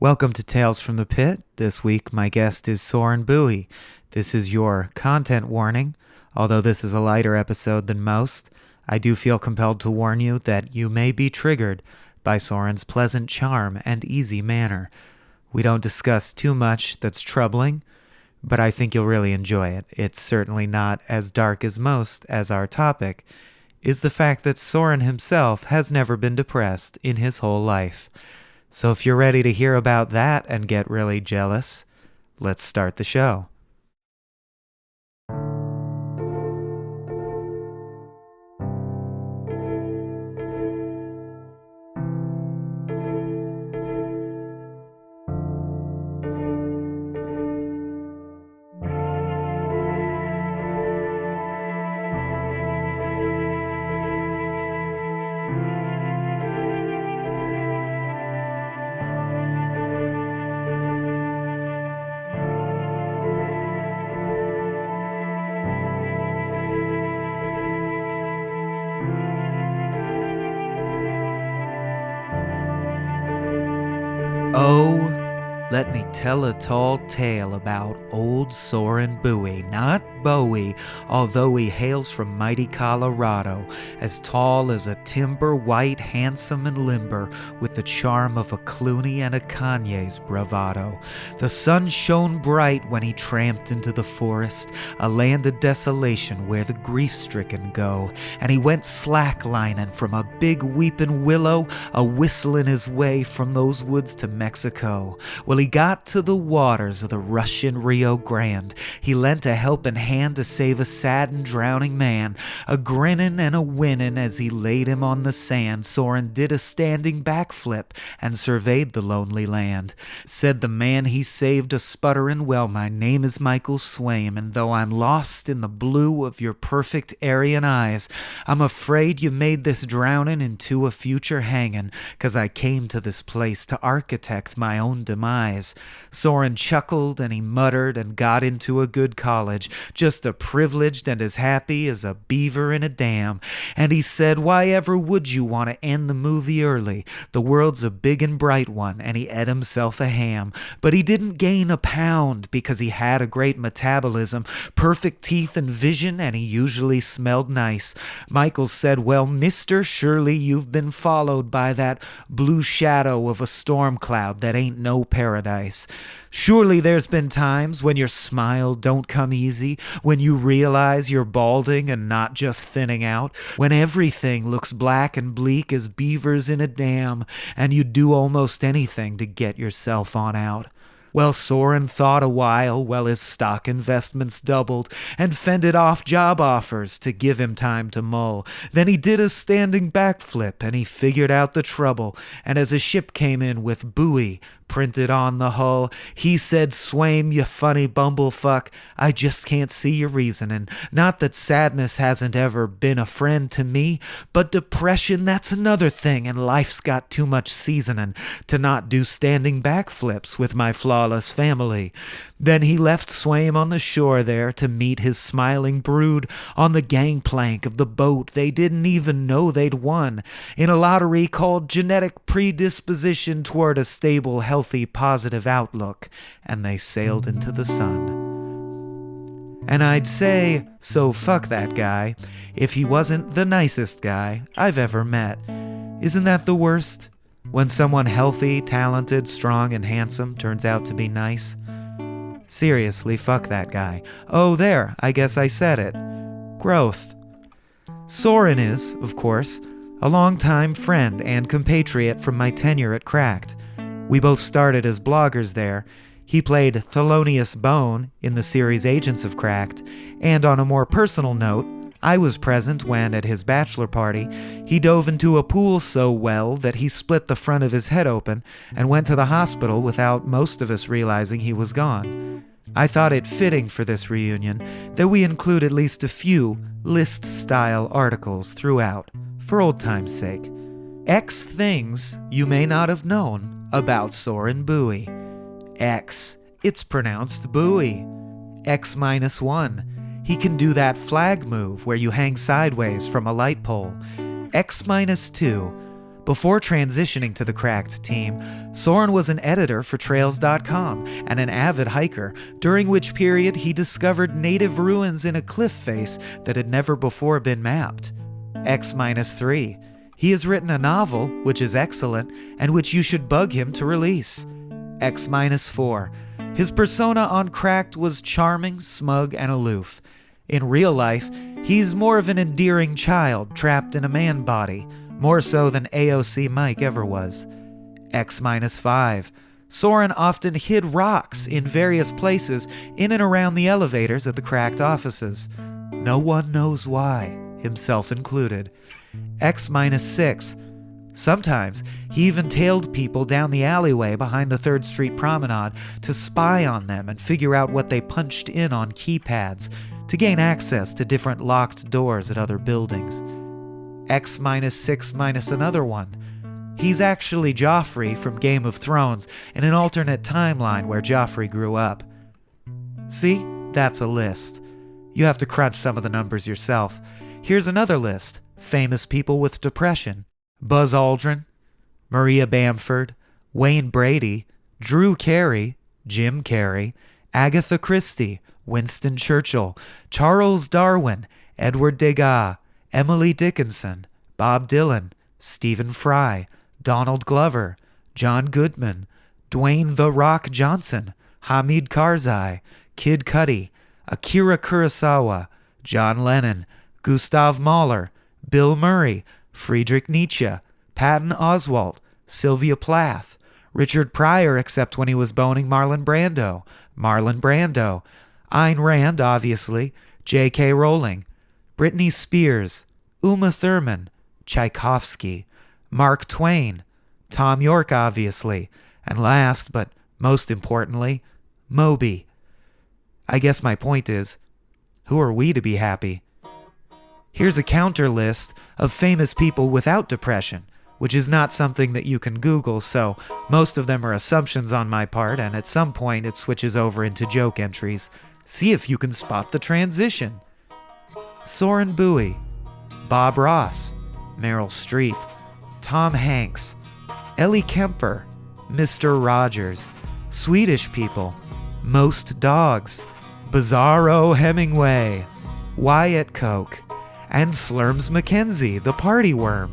Welcome to Tales from the Pit. This week, my guest is Soren Bowie. This is your content warning. Although this is a lighter episode than most, I do feel compelled to warn you that you may be triggered by Soren's pleasant charm and easy manner. We don't discuss too much that's troubling, but I think you'll really enjoy it. It's certainly not as dark as most, as our topic is the fact that Soren himself has never been depressed in his whole life. So if you're ready to hear about that and get really jealous, let's start the show. Oh, let me tell a tall tale about old Soren Bowie, not Bowie, although he hails from mighty Colorado, as tall as a timber, white, handsome and limber, with the charm of a Clooney and a Kanye's bravado. The sun shone bright when he tramped into the forest, a land of desolation where the grief-stricken go, and he went slacklining from a big weeping willow, a whistling his way from those woods to Mexico. Well, he got to the waters of the Russian Rio Grande. He lent a helping hand to save a sad and drowning man. A grinning and a winning as he laid him on the sand, Soren did a standing backflip and surveyed the lonely land. Said the man he saved a sputterin', well, my name is Michael Swaim, and though I'm lost in the blue of your perfect Aryan eyes, I'm afraid you made this drowning into a future hanging, 'cause I came to this place to architect my own demise. Soren chuckled and he muttered and got into a good college, just as privileged and as happy as a beaver in a dam. And he said, why ever would you want to end the movie early? The world's a big and bright one, and he ate himself a ham. But he didn't gain a pound because he had a great metabolism, perfect teeth and vision, and he usually smelled nice. Michael said, well, mister, surely you've been followed by that blue shadow of a storm cloud that ain't no paradise. Surely there's been times when your smile don't come easy, when you realize you're balding and not just thinning out, when everything looks black and bleak as beavers in a dam, and you do almost anything to get yourself on out. Well, Soren thought a while his stock investments doubled and fended off job offers to give him time to mull. Then he did a standing backflip and he figured out the trouble, and as a ship came in with Bowie printed on the hull, he said, Swaim, you funny bumblefuck, I just can't see your reasoning. Not that sadness hasn't ever been a friend to me, but depression, that's another thing, and life's got too much seasoning to not do standing backflips with my flawless family. Then he left Swaim on the shore there to meet his smiling brood on the gangplank of the boat they didn't even know they'd won, in a lottery called genetic predisposition toward a stable, healthy, positive outlook, and they sailed into the sun. And I'd say, so fuck that guy, if he wasn't the nicest guy I've ever met. Isn't that the worst? When someone healthy, talented, strong, and handsome turns out to be nice? Seriously, fuck that guy. Oh, there, I guess I said it. Growth. Soren is, of course, a longtime friend and compatriot from my tenure at Cracked. We both started as bloggers there. He played Thelonious Bone in the series Agents of Cracked, and on a more personal note, I was present when, at his bachelor party, he dove into a pool so well that he split the front of his head open and went to the hospital without most of us realizing he was gone. I thought it fitting for this reunion that we include at least a few list-style articles throughout, for old time's sake. X things you may not have known about Soren Bowie. X, it's pronounced Bowie. X-1. He can do that flag move where you hang sideways from a light pole. X-2. Before transitioning to the Cracked team, Soren was an editor for Trails.com and an avid hiker, during which period he discovered native ruins in a cliff face that had never before been mapped. X-3. He has written a novel, which is excellent, and which you should bug him to release. X-4. His persona on Cracked was charming, smug, and aloof. In real life, he's more of an endearing child trapped in a man body, more so than AOC Mike ever was. X-5. Soren often hid rocks in various places in and around the elevators at the Cracked offices. No one knows why, himself included. X-6. Sometimes he even tailed people down the alleyway behind the 3rd Street Promenade to spy on them and figure out what they punched in on keypads to gain access to different locked doors at other buildings. X-6 another one. He's actually Joffrey from Game of Thrones in an alternate timeline where Joffrey grew up. See, that's a list. You have to crunch some of the numbers yourself. Here's another list. Famous people with depression. Buzz Aldrin, Maria Bamford, Wayne Brady, Drew Carey, Jim Carrey, Agatha Christie, Winston Churchill, Charles Darwin, Edward Degas, Emily Dickinson, Bob Dylan, Stephen Fry, Donald Glover, John Goodman, Dwayne "The Rock" Johnson, Hamid Karzai, Kid Cudi, Akira Kurosawa, John Lennon, Gustav Mahler, Bill Murray, Friedrich Nietzsche, Patton Oswalt, Sylvia Plath, Richard Pryor except when he was boning Marlon Brando, Ayn Rand, obviously, J.K. Rowling, Britney Spears, Uma Thurman, Tchaikovsky, Mark Twain, Tom York, obviously, and last, but most importantly, Moby. I guess my point is, who are we to be happy? Here's a counter list of famous people without depression, which is not something that you can Google, so most of them are assumptions on my part, and at some point it switches over into joke entries. See if you can spot the transition. Soren Bowie, Bob Ross, Meryl Streep, Tom Hanks, Ellie Kemper, Mr. Rogers, Swedish people, most dogs, Bizarro Hemingway, Wyatt Coke, and Slurms McKenzie, the party worm.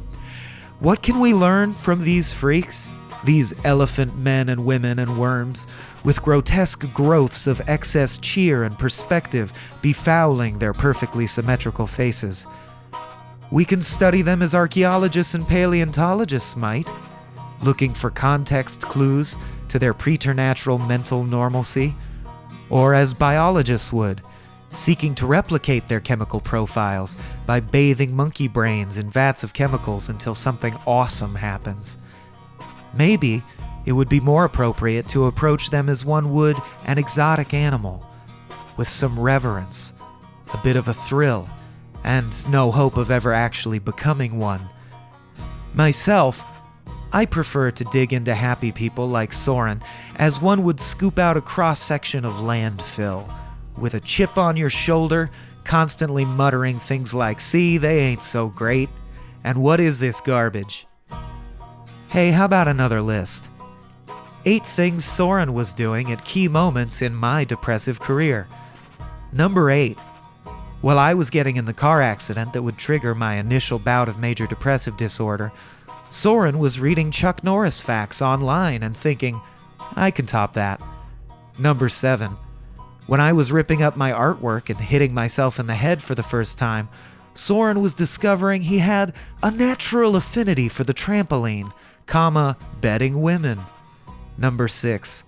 What can we learn from these freaks? These elephant men and women and worms, with grotesque growths of excess cheer and perspective befouling their perfectly symmetrical faces. We can study them as archaeologists and paleontologists might, looking for context clues to their preternatural mental normalcy, or as biologists would, seeking to replicate their chemical profiles by bathing monkey brains in vats of chemicals until something awesome happens. Maybe it would be more appropriate to approach them as one would an exotic animal, with some reverence, a bit of a thrill, and no hope of ever actually becoming one. Myself, I prefer to dig into happy people like Soren as one would scoop out a cross-section of landfill, with a chip on your shoulder, constantly muttering things like, "See, they ain't so great," and "What is this garbage?" Hey, how about another list? 8 things Soren was doing at key moments in my depressive career. Number 8. While I was getting in the car accident that would trigger my initial bout of major depressive disorder, Soren was reading Chuck Norris facts online and thinking, I can top that. Number 7. When I was ripping up my artwork and hitting myself in the head for the first time, Soren was discovering he had a natural affinity for the trampoline, betting women. Number 6.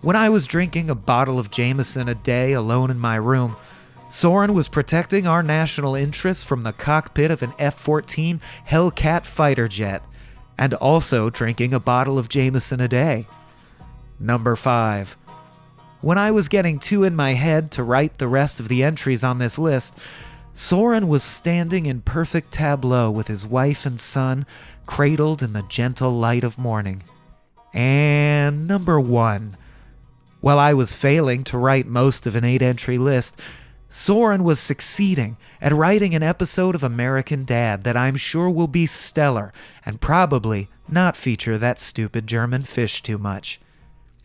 When I was drinking a bottle of Jameson a day alone in my room, Soren was protecting our national interests from the cockpit of an F-14 Hellcat fighter jet, and also drinking a bottle of Jameson a day. Number 5. When I was getting too in my head to write the rest of the entries on this list, Soren was standing in perfect tableau with his wife and son, cradled in the gentle light of morning. And number 1. While I was failing to write most of an 8-entry list, Soren was succeeding at writing an episode of American Dad that I'm sure will be stellar and probably not feature that stupid German fish too much.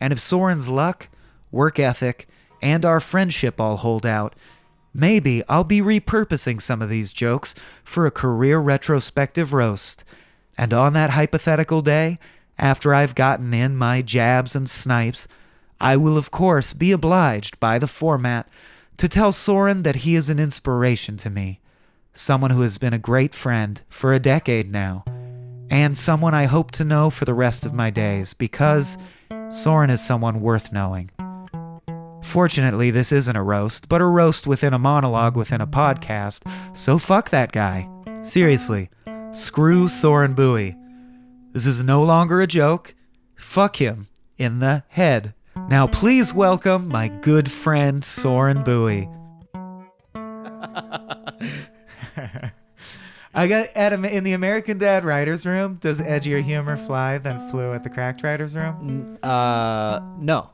And if Soren's luck, work ethic, and our friendship all hold out, maybe I'll be repurposing some of these jokes for a career retrospective roast. And on that hypothetical day, after I've gotten in my jabs and snipes, I will of course be obliged by the format to tell Soren that he is an inspiration to me, someone who has been a great friend for a decade now, and someone I hope to know for the rest of my days, because Soren is someone worth knowing. Fortunately, this isn't a roast, but a roast within a monologue within a podcast, so fuck that guy. Seriously, screw Soren Bowie. This is no longer a joke. Fuck him in the head. Now please welcome my good friend Soren Bowie. I got in the American Dad writers room. Does edgier humor fly than flew at the Cracked writers room? No.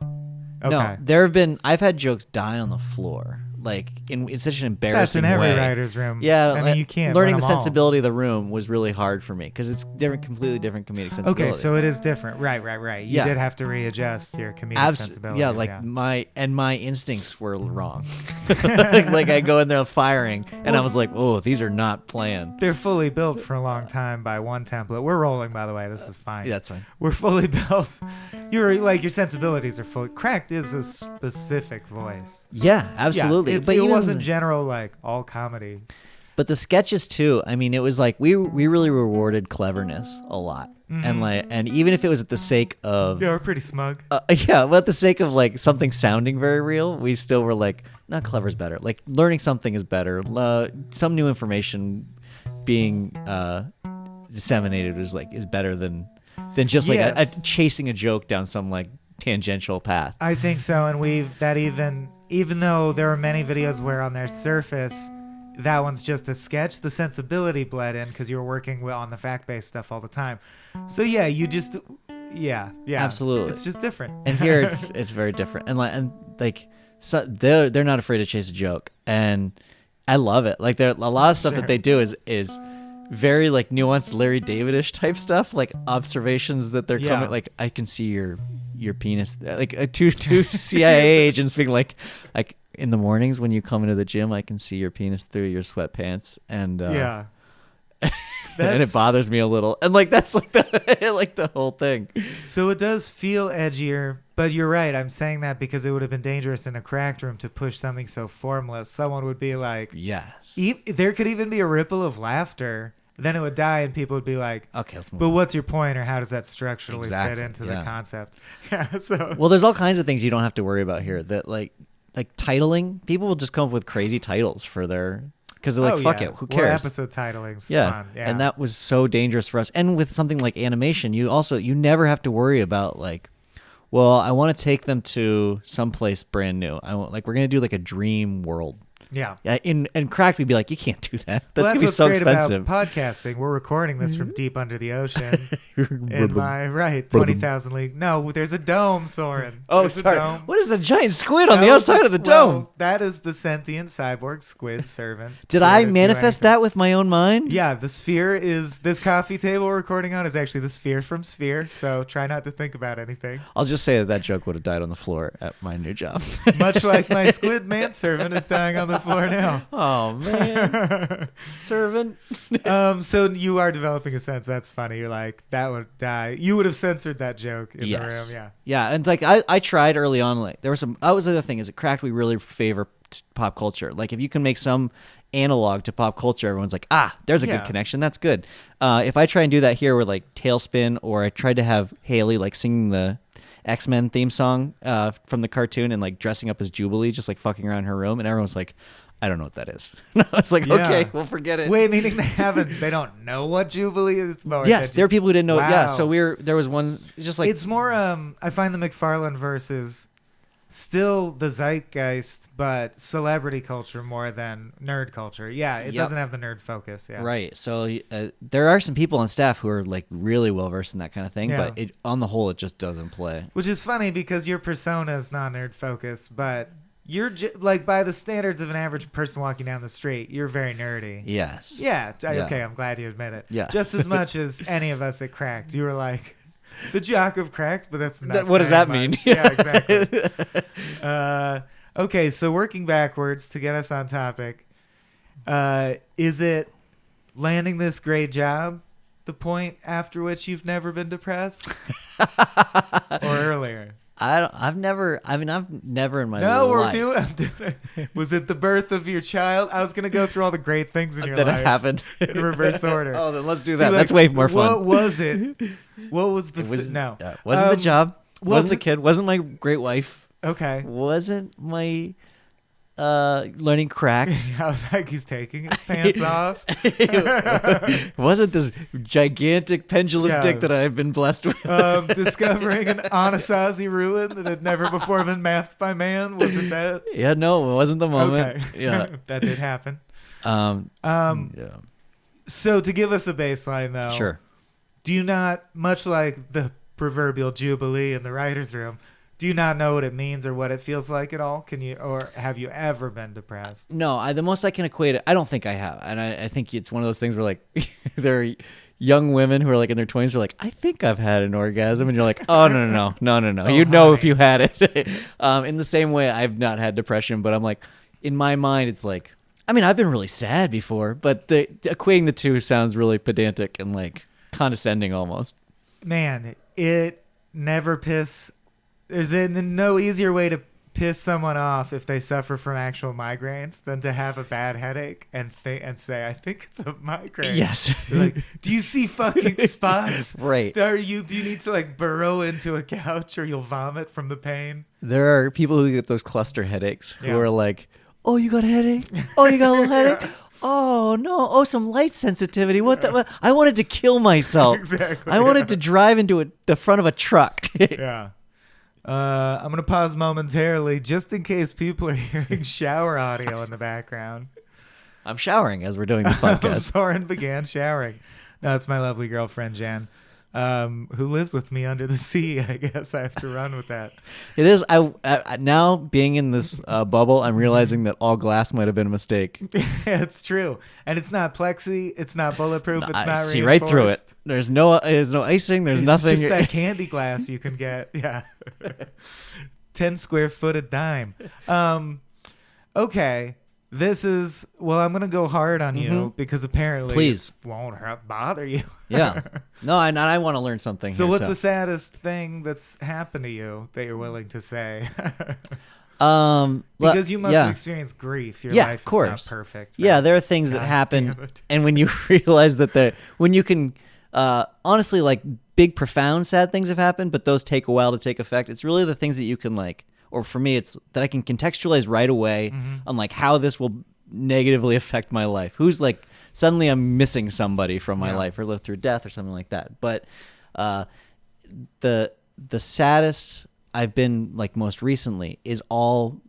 Okay. No, I've had jokes die on the floor, like in such an embarrassing way. That's in every writer's room. Yeah, I mean, you can't. Learning the sensibility of the room was really hard for me because it's completely different comedic sensibility. Okay, so it is different. Right. You did have to readjust your comedic sensibility. Yeah, like my instincts were wrong. like I go in there firing, and I was like, oh, these are not planned. They're fully built for a long time by one template. We're rolling, by the way. This is fine. Yeah, that's fine. We're fully built. Your sensibilities are fully. Cracked is a specific voice. Yeah, absolutely. Yeah, but it wasn't general, like all comedy. But the sketches too. I mean, it was like we really rewarded cleverness a lot, and even if it was at the sake of we're pretty smug. But at the sake of like something sounding very real, we still were like, not clever's better. Like learning something is better. Some new information being disseminated is better than just like chasing a joke down some like tangential path. I think so, and even though there are many videos where on their surface that one's just a sketch, the sensibility bled in because you were working on the fact-based stuff all the time. So yeah, absolutely, it's just different. And here it's very different, and so they're not afraid to chase a joke, and I love it. Like there a lot of stuff that they do is very like nuanced Larry David-ish type stuff, like observations that they're coming. Like I can see your penis, like two CIA agents being like in the mornings when you come into the gym, I can see your penis through your sweatpants, and and it bothers me a little, and like that's like the whole thing. So it does feel edgier, but you're right. I'm saying that because it would have been dangerous in a cracked room to push something so formless. Someone would be like, yes. There could even be a ripple of laughter. Then it would die, and people would be like, "Okay, let's move." But what's your point, or how does that structurally fit into the concept? Well, there's all kinds of things you don't have to worry about here. That like titling, people will just come up with crazy titles for their because they're like, "Fuck it, who cares?" Or episode titling's fun. Yeah, and that was so dangerous for us. And with something like animation, you never have to worry about like, well, I want to take them to someplace brand new. We're gonna do like a dream world. Yeah. In Cracked, we'd be like, you can't do that. That's gonna be so expensive. About podcasting, we're recording this from deep under the ocean. In my 20,000 league. No, there's a dome, Soren. Oh, sorry. What is the giant squid on the outside of the dome? That is the sentient cyborg squid servant. Did I manifest that with my own mind? Yeah, the sphere is this coffee table we're recording on is actually the sphere from Sphere. So try not to think about anything. I'll just say that joke would have died on the floor at my new job. Much like my squid manservant is dying on the floor now. Oh man. Servant. So you are developing a sense. That's funny. You're like, that would die. You would have censored that joke in the room. Yeah, and like I tried early on, like there was some that was the other thing, is it Cracked, we really favor pop culture. Like if you can make some analog to pop culture, everyone's like, there's a good connection, that's good. If I try and do that here with like Tailspin, or I tried to have Haley like singing the X-Men theme song from the cartoon and like dressing up as Jubilee, just like fucking around her room, and everyone's like, I don't know what that is. I was like, okay, we'll forget it. Wait, meaning they don't know what Jubilee is? Yes, there are people who didn't know. Wow. Yeah, so there was one, just like. It's more, I find the McFarlane verse is still the zeitgeist, but celebrity culture more than nerd culture. Yeah, it doesn't have the nerd focus. Yeah. Right. So there are some people on staff who are like really well versed in that kind of thing, but on the whole, it just doesn't play. Which is funny because your persona is not nerd focused, but You're like, by the standards of an average person walking down the street, you're very nerdy. Yes. Yeah. Okay. I'm glad you admit it. Yeah. Just as much as any of us at Cracked. You were like the jock of Cracked, but that's not. What does that mean? Yeah, exactly. Okay. So working backwards to get us on topic, is it landing this great job the point after which you've never been depressed, or earlier? I've never in my I'm life. doing it. Was it the birth of your child? I was gonna go through all the great things in your that life have happened in reverse order. Oh, then let's do that. Like, That's way more fun. What was it? What was the? No, wasn't the job. Wasn't the it- kid. Wasn't my great wife. Okay. Wasn't my learning crack. I was like, he's taking his pants off. Wasn't this gigantic pendulous Yeah. dick that I've been blessed with. Discovering an Anasazi ruin that had never before been mapped by man. Was it that? Yeah, no, it wasn't the moment. Okay. Yeah. That did happen. Yeah. So to give us a baseline, though, Sure. do you not, much like the proverbial Jubilee in the writer's room, do you not know what it means or what it feels like at all? Can you, or have you ever been depressed? No, the most I can equate it, I don't think I have. And I think it's one of those things where, like, there are young women who are, like, in their 20s who are like, I think I've had an orgasm. And you're like, oh, no. Oh, You'd know honey. if you had it. In the same way, I've not had depression. But I'm like, in my mind, it's like, I mean, I've been really sad before. But equating the two sounds really pedantic and, like, condescending almost. Man, it never piss. There's no easier way to piss someone off if they suffer from actual migraines than to have a bad headache and say, I think it's a migraine. Yes. You're like, do you see fucking spots? Right. Do you need to like burrow into a couch or you'll vomit from the pain? There are people who get those cluster headaches who Yeah. are like, oh, you got a headache? Oh, you got a little headache? Oh, no. Oh, some light sensitivity. What the? I wanted to kill myself. Exactly, I wanted to drive into the front of a truck. Yeah. I'm going to pause momentarily just in case people are hearing shower audio in the background. I'm showering as we're doing this podcast. Soren began showering. No, it's my lovely girlfriend, Jan, who lives with me under the sea. I guess I have to run with that. It is. I now being in this bubble, I'm realizing that all glass might have been a mistake. Yeah, it's true. And it's not plexi. It's not bulletproof. It's I not see right through it. There's no icing. There's It's nothing. just that candy glass you can get. Yeah. 10 square foot a dime. Okay. This is, well, I'm going to go hard on you because apparently Please. it won't bother you. Yeah. No, I want to learn something. So here, what's the saddest thing that's happened to you that you're willing to say? Because you must have experienced grief. Your life of course. is not perfect. Yeah, man. there are things that God happen, damn it. and when you realize that when you can, honestly, like big, profound, sad things have happened, but those take a while to take effect. It's really the things that you can like, or for me, it's that I can contextualize right away on like how this will negatively affect my life. Who's like suddenly I'm missing somebody from my life, or lived through death, or something like that. But the saddest I've been like most recently is all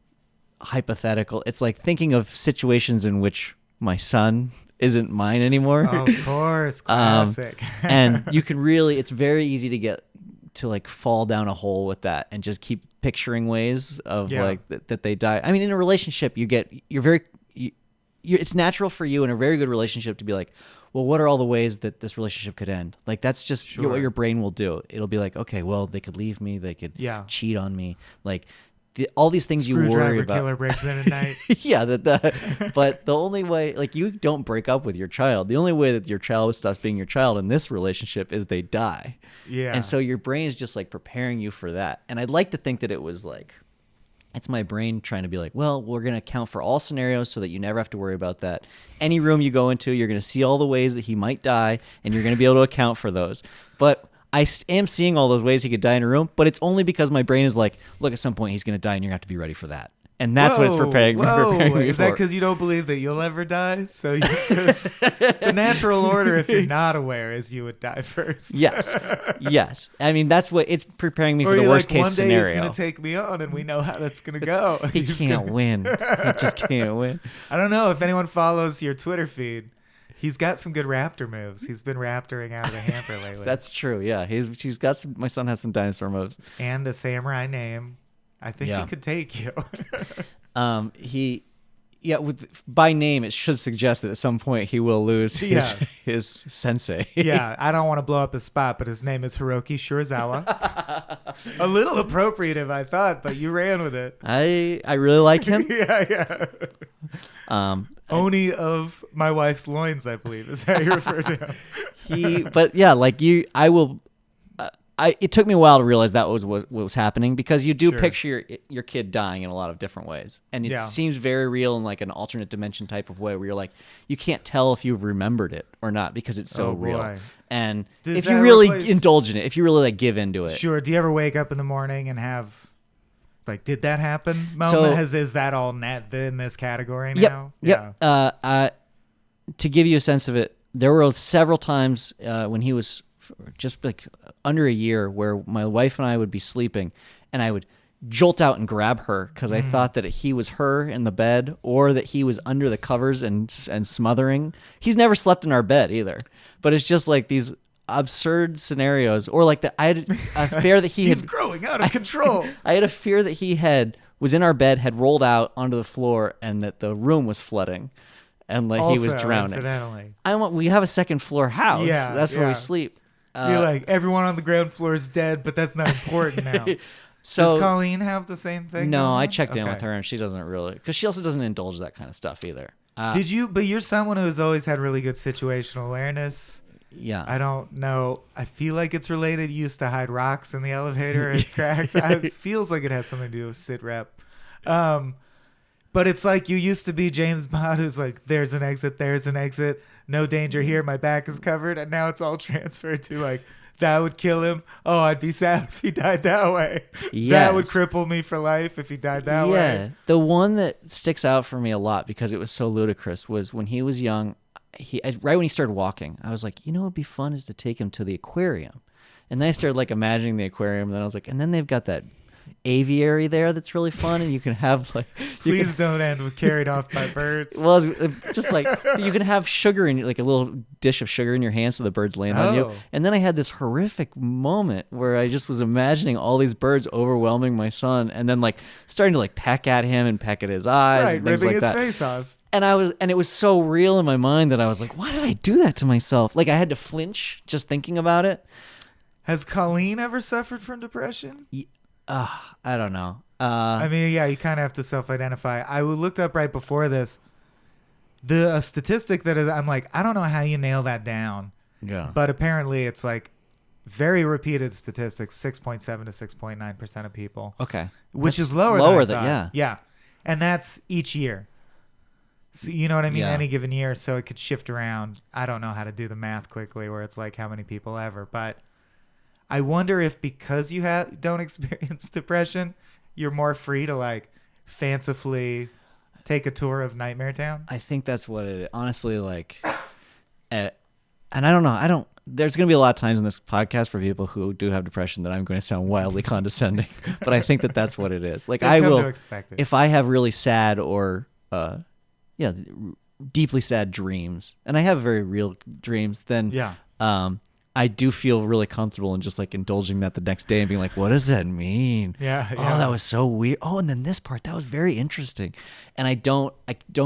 hypothetical. It's like thinking of situations in which my son isn't mine anymore. Oh, of course, classic. And you can really, it's very easy to get to like fall down a hole with that and just keep picturing ways of like that they die. I mean, in a relationship, it's natural for you in a very good relationship to be like, well, what are all the ways that this relationship could end? Like, that's just what your brain will do. It'll be like, okay, well, they could leave me. They could cheat on me. Like, all these things you worry about. Killer breaks in at night. Yeah, but the only way, like, you don't break up with your child. The only way that your child stops being your child in this relationship is they die. Yeah. And so your brain is just like preparing you for that. And I'd like to think that it was like, it's my brain trying to be like, well, we're going to account for all scenarios so that you never have to worry about that. Any room you go into, you're going to see all the ways that he might die, and you're going to be able to account for those. But I am seeing all those ways he could die in a room, but it's only because my brain is like, look, at some point he's going to die, and you're going to have to be ready for that. And that's what it's preparing me Is for. that because you don't believe that you'll ever die? So the natural order, if you're not aware, is you would die first. Yes. I mean, that's what it's preparing me Or for the you're worst like, case one day scenario. he's going to take me on, and we know how that's going to go. He can't win. He just can't win. I don't know if anyone follows your Twitter feed. He's got some good raptor moves. He's been raptoring out of the hamper lately. That's true. Yeah, he's got some. My son has some dinosaur moves and a samurai name. I think he could take you. He, by name, it should suggest that at some point he will lose his sensei. Yeah, I don't want to blow up his spot, but his name is Hiroki Shirazawa. A little appropriative, I thought, but you ran with it. I really like him. Yeah. Oni of my wife's loins, I believe, is how you refer to him. I will. It took me a while to realize that was what was happening, because you do picture your kid dying in a lot of different ways, and it seems very real in like an alternate dimension type of way, where you're like, you can't tell if you've remembered it or not because it's so real. And if you really indulge in it, if you really like give into it, sure. Do you ever wake up in the morning and have like, did that happen? Moment? Is that all in this category now? Yep. Yeah. To give you a sense of it, there were several times when he was just like under a year where my wife and I would be sleeping and I would jolt out and grab her because I thought that he was her in the bed, or that he was under the covers and smothering. He's never slept in our bed either, but it's just like these absurd scenarios, or like that I had a fear that he's growing out of control. I had a fear that he was in our bed, had rolled out onto the floor, and that the room was flooding, and like he was drowning. Incidentally, we have a second floor house. Yeah, that's where we sleep. You're like, everyone on the ground floor is dead, but that's not important now. So, does Colleen have the same thing? No, I checked in with her, and she doesn't really, because she also doesn't indulge that kind of stuff either. But you're someone who's always had really good situational awareness. Yeah. I don't know. I feel like it's related. You used to hide rocks in the elevator and cracks. It feels like it has something to do with sit rep. But it's like you used to be James Bond, who's like, there's an exit, no danger here, my back is covered. And now it's all transferred to like, that would kill him. Oh, I'd be sad if he died that way. Yes. That would cripple me for life if he died that way. Yeah. The one that sticks out for me a lot because it was so ludicrous was when he was young. Right when he started walking, I was like, what would be fun is to take him to the aquarium. And then I started like imagining the aquarium, and then I was like, and then they've got that aviary there that's really fun, and you can have like please don't end with carried off by birds. Well, it's just like you can have sugar in, like a little dish of sugar in your hand so the birds land on you. And then I had this horrific moment where I just was imagining all these birds overwhelming my son, and then like starting to like peck at him and peck at his eyes, and things ripping like his face off. And it was so real in my mind that I was like, why did I do that to myself? Like I had to flinch just thinking about it. Has Colleen ever suffered from depression? I don't know. I mean, yeah, you kind of have to self-identify. I looked up right before this, the statistic that I'm like, I don't know how you nail that down. Yeah. But apparently it's like very repeated statistics, 6.7 to 6.9% of people. Okay. Which is lower than yeah. Yeah. And that's each year. So, you know what I mean? Yeah. Any given year. So it could shift around. I don't know how to do the math quickly where it's like how many people ever. But I wonder if because you don't experience depression, you're more free to like fancifully take a tour of Nightmare Town. I think that's what it is. Honestly, like, and I don't know. There's going to be a lot of times in this podcast for people who do have depression that I'm going to sound wildly condescending, but I think that that's what it is. Like I will, if I have really sad or, deeply sad dreams, and I have very real dreams, then I do feel really comfortable in just like indulging that the next day and being like, what does that mean? Yeah. Oh, that was so weird. Oh, and then this part, that was very interesting. And I don't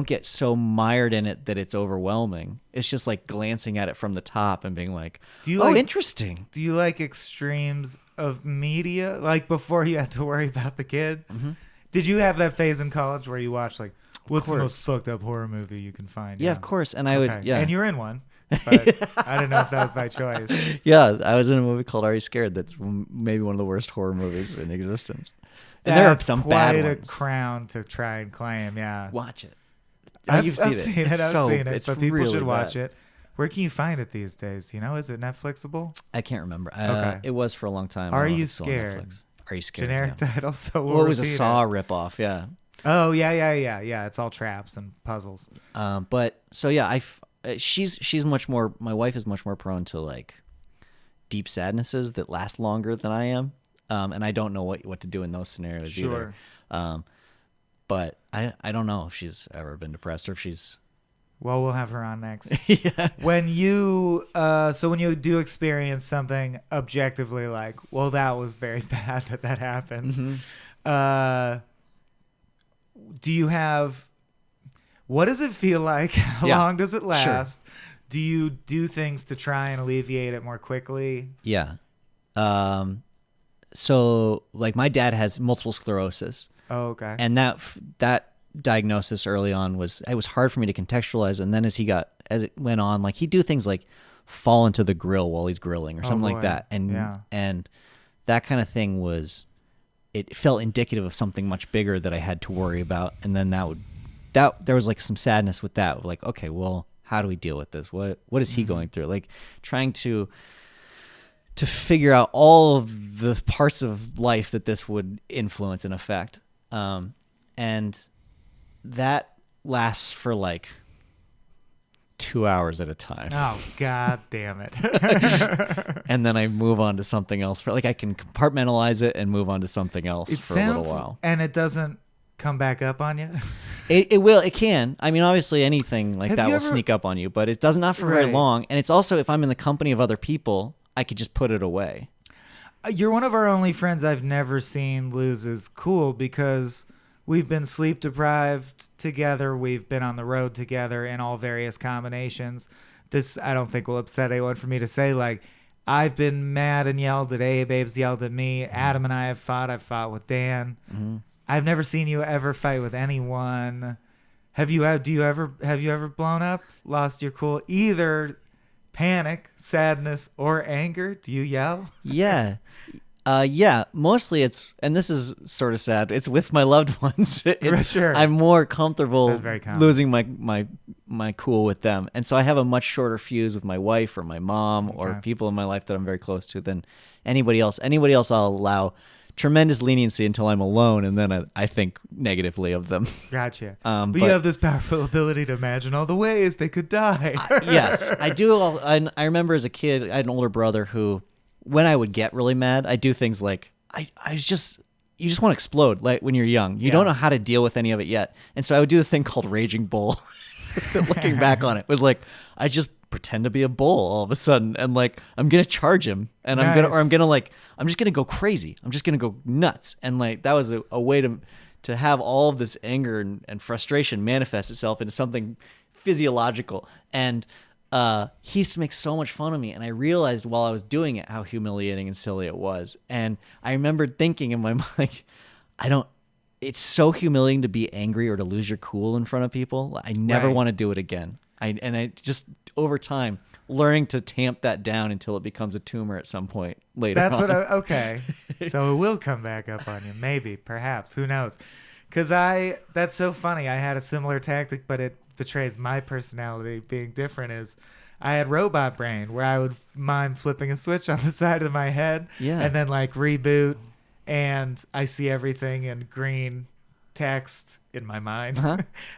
get so mired in it that it's overwhelming. It's just like glancing at it from the top and being like, interesting. Do you like extremes of media? Like before you had to worry about the kid? Mm-hmm. Did you have that phase in college where you watched like, what's the most fucked up horror movie you can find? Yeah, of course. And I would, yeah. And you're in one. But I didn't know if that was by choice. Yeah, I was in a movie called Are You Scared? That's maybe one of the worst horror movies in existence. And there are some bad ones. Quite a crown to try and claim, yeah. Watch it. You've seen it. I've seen it. So people should watch it. Where can you find it these days? Do you know? Is it Netflixable? I can't remember. Okay. It was for a long time. Are You Scared? Are You Scared? Generic title. So it was a Saw ripoff, yeah. Oh, yeah. It's all traps and puzzles. But, so yeah, she's much more, my wife is much more prone to like deep sadnesses that last longer than I am. And I don't know what to do in those scenarios either. But I don't know if she's ever been depressed or if she's. Well, we'll have her on next. Yeah. When you do experience something objectively like, well, that was very bad that happened. Mm-hmm. do you have, what does it feel like? How long does it last? Sure. Do you do things to try and alleviate it more quickly? Yeah. So like my dad has multiple sclerosis. Oh, okay. And that diagnosis early on it was hard for me to contextualize. And then as it went on, like he'd do things like fall into the grill while he's grilling or something like that. And that kind of thing it felt indicative of something much bigger that I had to worry about. And then there was like some sadness with that. Like, okay, well, how do we deal with this? What is he going through? Like trying to figure out all of the parts of life that this would influence and affect. And that lasts for like 2 hours at a time. Oh, God damn it. And then I move on to something else. I can compartmentalize it and move on to something else for a little while. And it doesn't come back up on you? It can. I mean, obviously anything like that will sneak up on you, but it does not for very long. And it's also, if I'm in the company of other people, I could just put it away. You're one of our only friends I've never seen lose his cool, because we've been sleep deprived together. We've been on the road together in all various combinations. This, I don't think, will upset anyone for me to say. Like, I've been mad and yelled at Abe. Abe's yelled at me. Adam and I have fought. I've fought with Dan. Mm-hmm. I've never seen you ever fight with anyone. Have you ever blown up, lost your cool, either panic, sadness, or anger? Do you yell? Yeah. Yeah, mostly and this is sort of sad, it's with my loved ones. Sure. I'm more comfortable losing my cool with them. And so I have a much shorter fuse with my wife or my mom or people in my life that I'm very close to than anybody else. Anybody else I'll allow tremendous leniency until I'm alone, and then I think negatively of them. Gotcha. But you have this powerful ability to imagine all the ways they could die. Yes, I do. I remember as a kid, I had an older brother who, when I would get really mad, I'd do things like, you just want to explode. Like when you're young, you don't know how to deal with any of it yet. And so I would do this thing called Raging Bull. Looking back on it, was like, I just pretend to be a bull all of a sudden, and like I'm gonna charge him, and I'm just gonna go crazy. I'm just gonna go nuts, and like that was a way to have all of this anger and frustration manifest itself into something physiological. And he used to make so much fun of me, and I realized while I was doing it how humiliating and silly it was. And I remember thinking in my mind, like, it's so humiliating to be angry or to lose your cool in front of people. I never want to do it again. I just, over time, learning to tamp that down until it becomes a tumor at some point later on. Okay. So it will come back up on you. Maybe, perhaps, who knows? Because that's so funny. I had a similar tactic, but it betrays my personality being different. I had robot brain, where I would mime flipping a switch on the side of my head, and then like reboot, and I see everything in green text in my mind.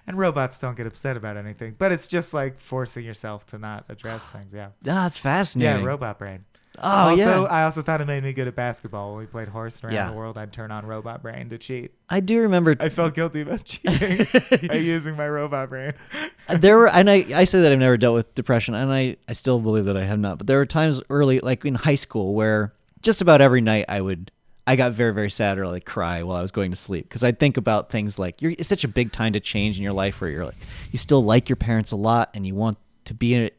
And robots don't get upset about anything, but it's just like forcing yourself to not address things. That's fascinating. Yeah, robot brain. Oh, I also thought it made me good at basketball. When we played horse around the world, I'd turn on robot brain to cheat. I do remember. I felt guilty about cheating by using my robot brain. I say that I've never dealt with depression, and I still believe that I have not. But there were times early, like in high school, where just about every night I got very, very sad or like cry while I was going to sleep, because I'd think about things like it's such a big time to change in your life, where you're like, you still like your parents a lot and you want to be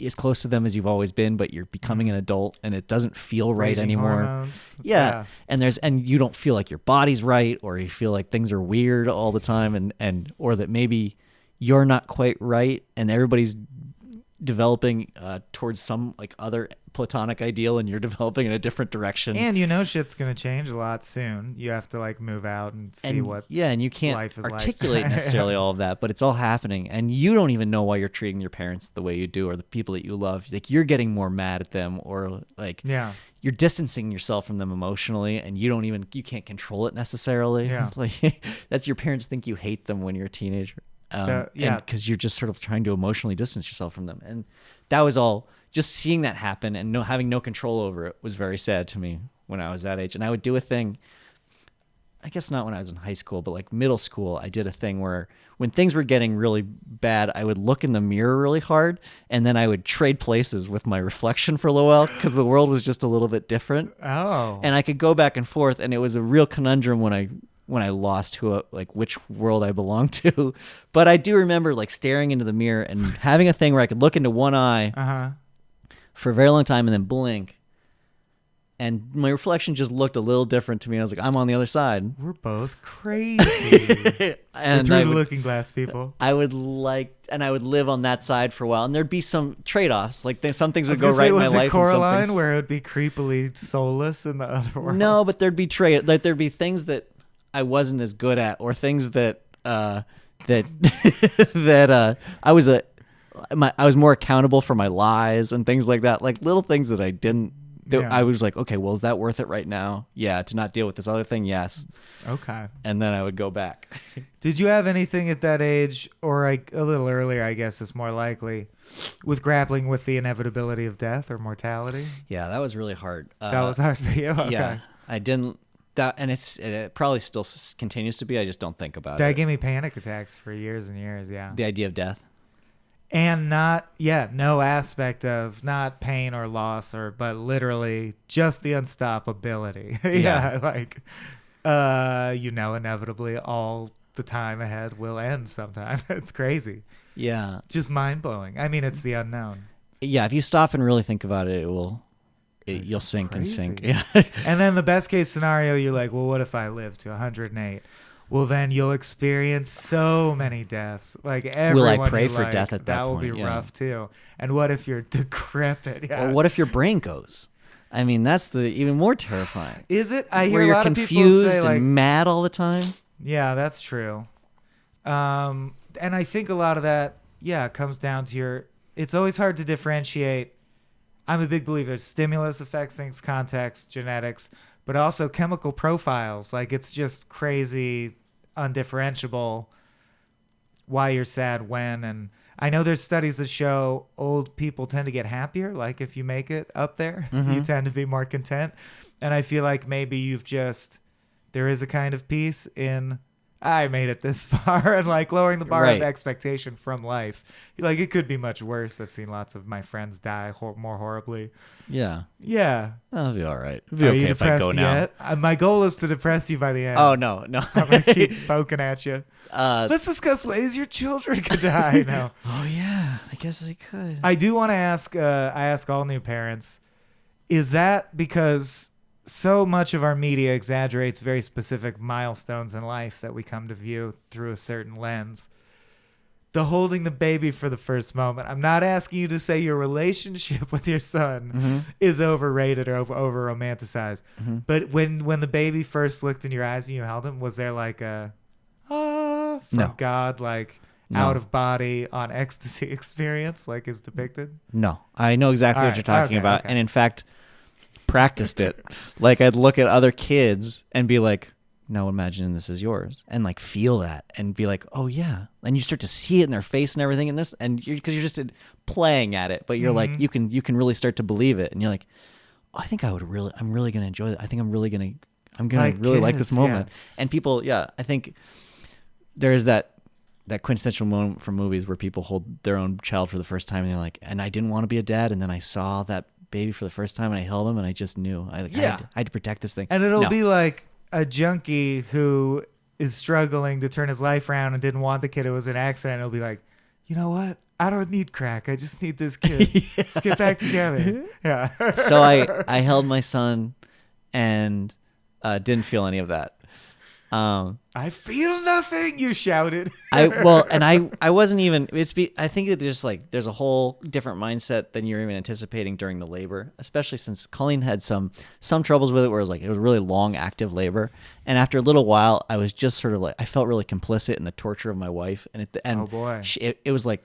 as close to them as you've always been, but you're becoming an adult and it doesn't feel right anymore. Hormones. Yeah. And you don't feel like your body's right, or you feel like things are weird all the time, or that maybe you're not quite right and everybody's developing towards some like other platonic ideal, and you're developing in a different direction. And shit's gonna change a lot soon. You have to like move out and see what and you can't life is articulate like. Necessarily all of that, but it's all happening, and you don't even know why you're treating your parents the way you do, or the people that you love. Like you're getting more mad at them, or like you're distancing yourself from them emotionally, and you can't control it necessarily. Like that's your parents think you hate them when you're a teenager. Because you're just sort of trying to emotionally distance yourself from them. And that was all, just seeing that happen and having no control over it was very sad to me when I was that age. And I would do a thing, I guess not when I was in high school, but like middle school, I did a thing where when things were getting really bad, I would look in the mirror really hard, and then I would trade places with my reflection for a little while, because the world was just a little bit different. Oh. And I could go back and forth, and it was a real conundrum when when I lost which world I belonged to. But I do remember like staring into the mirror and having a thing where I could look into one eye for a very long time and then blink. And my reflection just looked a little different to me. I was like, I'm on the other side. We're both crazy. And We're through the looking glass, people. I would live on that side for a while. And there'd be some trade-offs. Like some things would go right in my life. Was it Coraline where it would be creepily soulless in the other world? No, but there'd be there'd be things that I wasn't as good at, or things that I was more accountable for my lies and things like that. Like little things that I didn't. I was like, okay, well, is that worth it right now? Yeah, to not deal with this other thing, yes. Okay. And then I would go back. Did you have anything at that age, or a little earlier, I guess is more likely, with grappling with the inevitability of death or mortality? Yeah, that was really hard. That was hard for you? Okay. Yeah, I didn't. And it probably still continues to be. I just don't think about it. That gave me panic attacks for years and years, yeah. The idea of death. And no aspect of not pain or loss, but literally just the unstoppability. Inevitably all the time ahead will end sometime. It's crazy. Yeah. Just mind-blowing. I mean, it's the unknown. Yeah, if you stop and really think about it, you'll sink and sink. Yeah. And then the best case scenario, you're like, well, what if I live to 108? Well, then you'll experience so many deaths. Like everyone. Will I pray for death at that point? That will be rough too. And what if you're decrepit? Yeah. Or what if your brain goes? I mean, that's the even more terrifying. Is it? I hear where a you're lot of people confused say, and mad all the time. Yeah, that's true. And I think a lot of that, comes down to it's always hard to differentiate. I'm a big believer stimulus affects things, context, genetics, but also chemical profiles. Like it's just crazy, undifferentiable why you're sad when. And I know there's studies that show old people tend to get happier. Like if you make it up there, you tend to be more content. And I feel like maybe there is a kind of peace in, I made it this far, and like lowering the bar of expectation from life. Like it could be much worse. I've seen lots of my friends die more horribly. Yeah. Yeah. That'll be all right. It'll be okay if I go now. My goal is to depress you by the end. Oh, no. I'm going to keep poking at you. Let's discuss ways your children could die now. Oh, yeah. I guess I could. I do want to ask, I ask all new parents, is that because so much of our media exaggerates very specific milestones in life that we come to view through a certain lens? The holding the baby for the first moment. I'm not asking you to say your relationship with your son is overrated or over romanticized. But when the baby first looked in your eyes and you held him, was there like a from God, like out of body on ecstasy experience like is depicted? No. I know exactly what you're talking about. And in fact, practiced it. Like I'd look at other kids and be like, now imagine this is yours, and like feel that and be like, oh yeah. And you start to see it in their face and everything because you're just playing at it, but you're like, you can really start to believe it. And you're like, oh, I think I'm really going to enjoy it. I think I'm going to really like this moment. Yeah. And people, I think there is that quintessential moment from movies where people hold their own child for the first time and they're like, and I didn't want to be a dad. And then I saw that baby for the first time and I held him and I just knew I had to protect this thing. And it'll be like a junkie who is struggling to turn his life around and didn't want the kid. It was an accident. It'll be like, you know what? I don't need crack. I just need this kid. Let's get back together. Yeah. So I held my son and didn't feel any of that. I feel nothing, you shouted. I wasn't even. I think that there's a whole different mindset than you're even anticipating during the labor, especially since Colleen had some troubles with it, where it was really long active labor, and after a little while, I was just sort of like I felt really complicit in the torture of my wife, and at the end, oh boy, it was like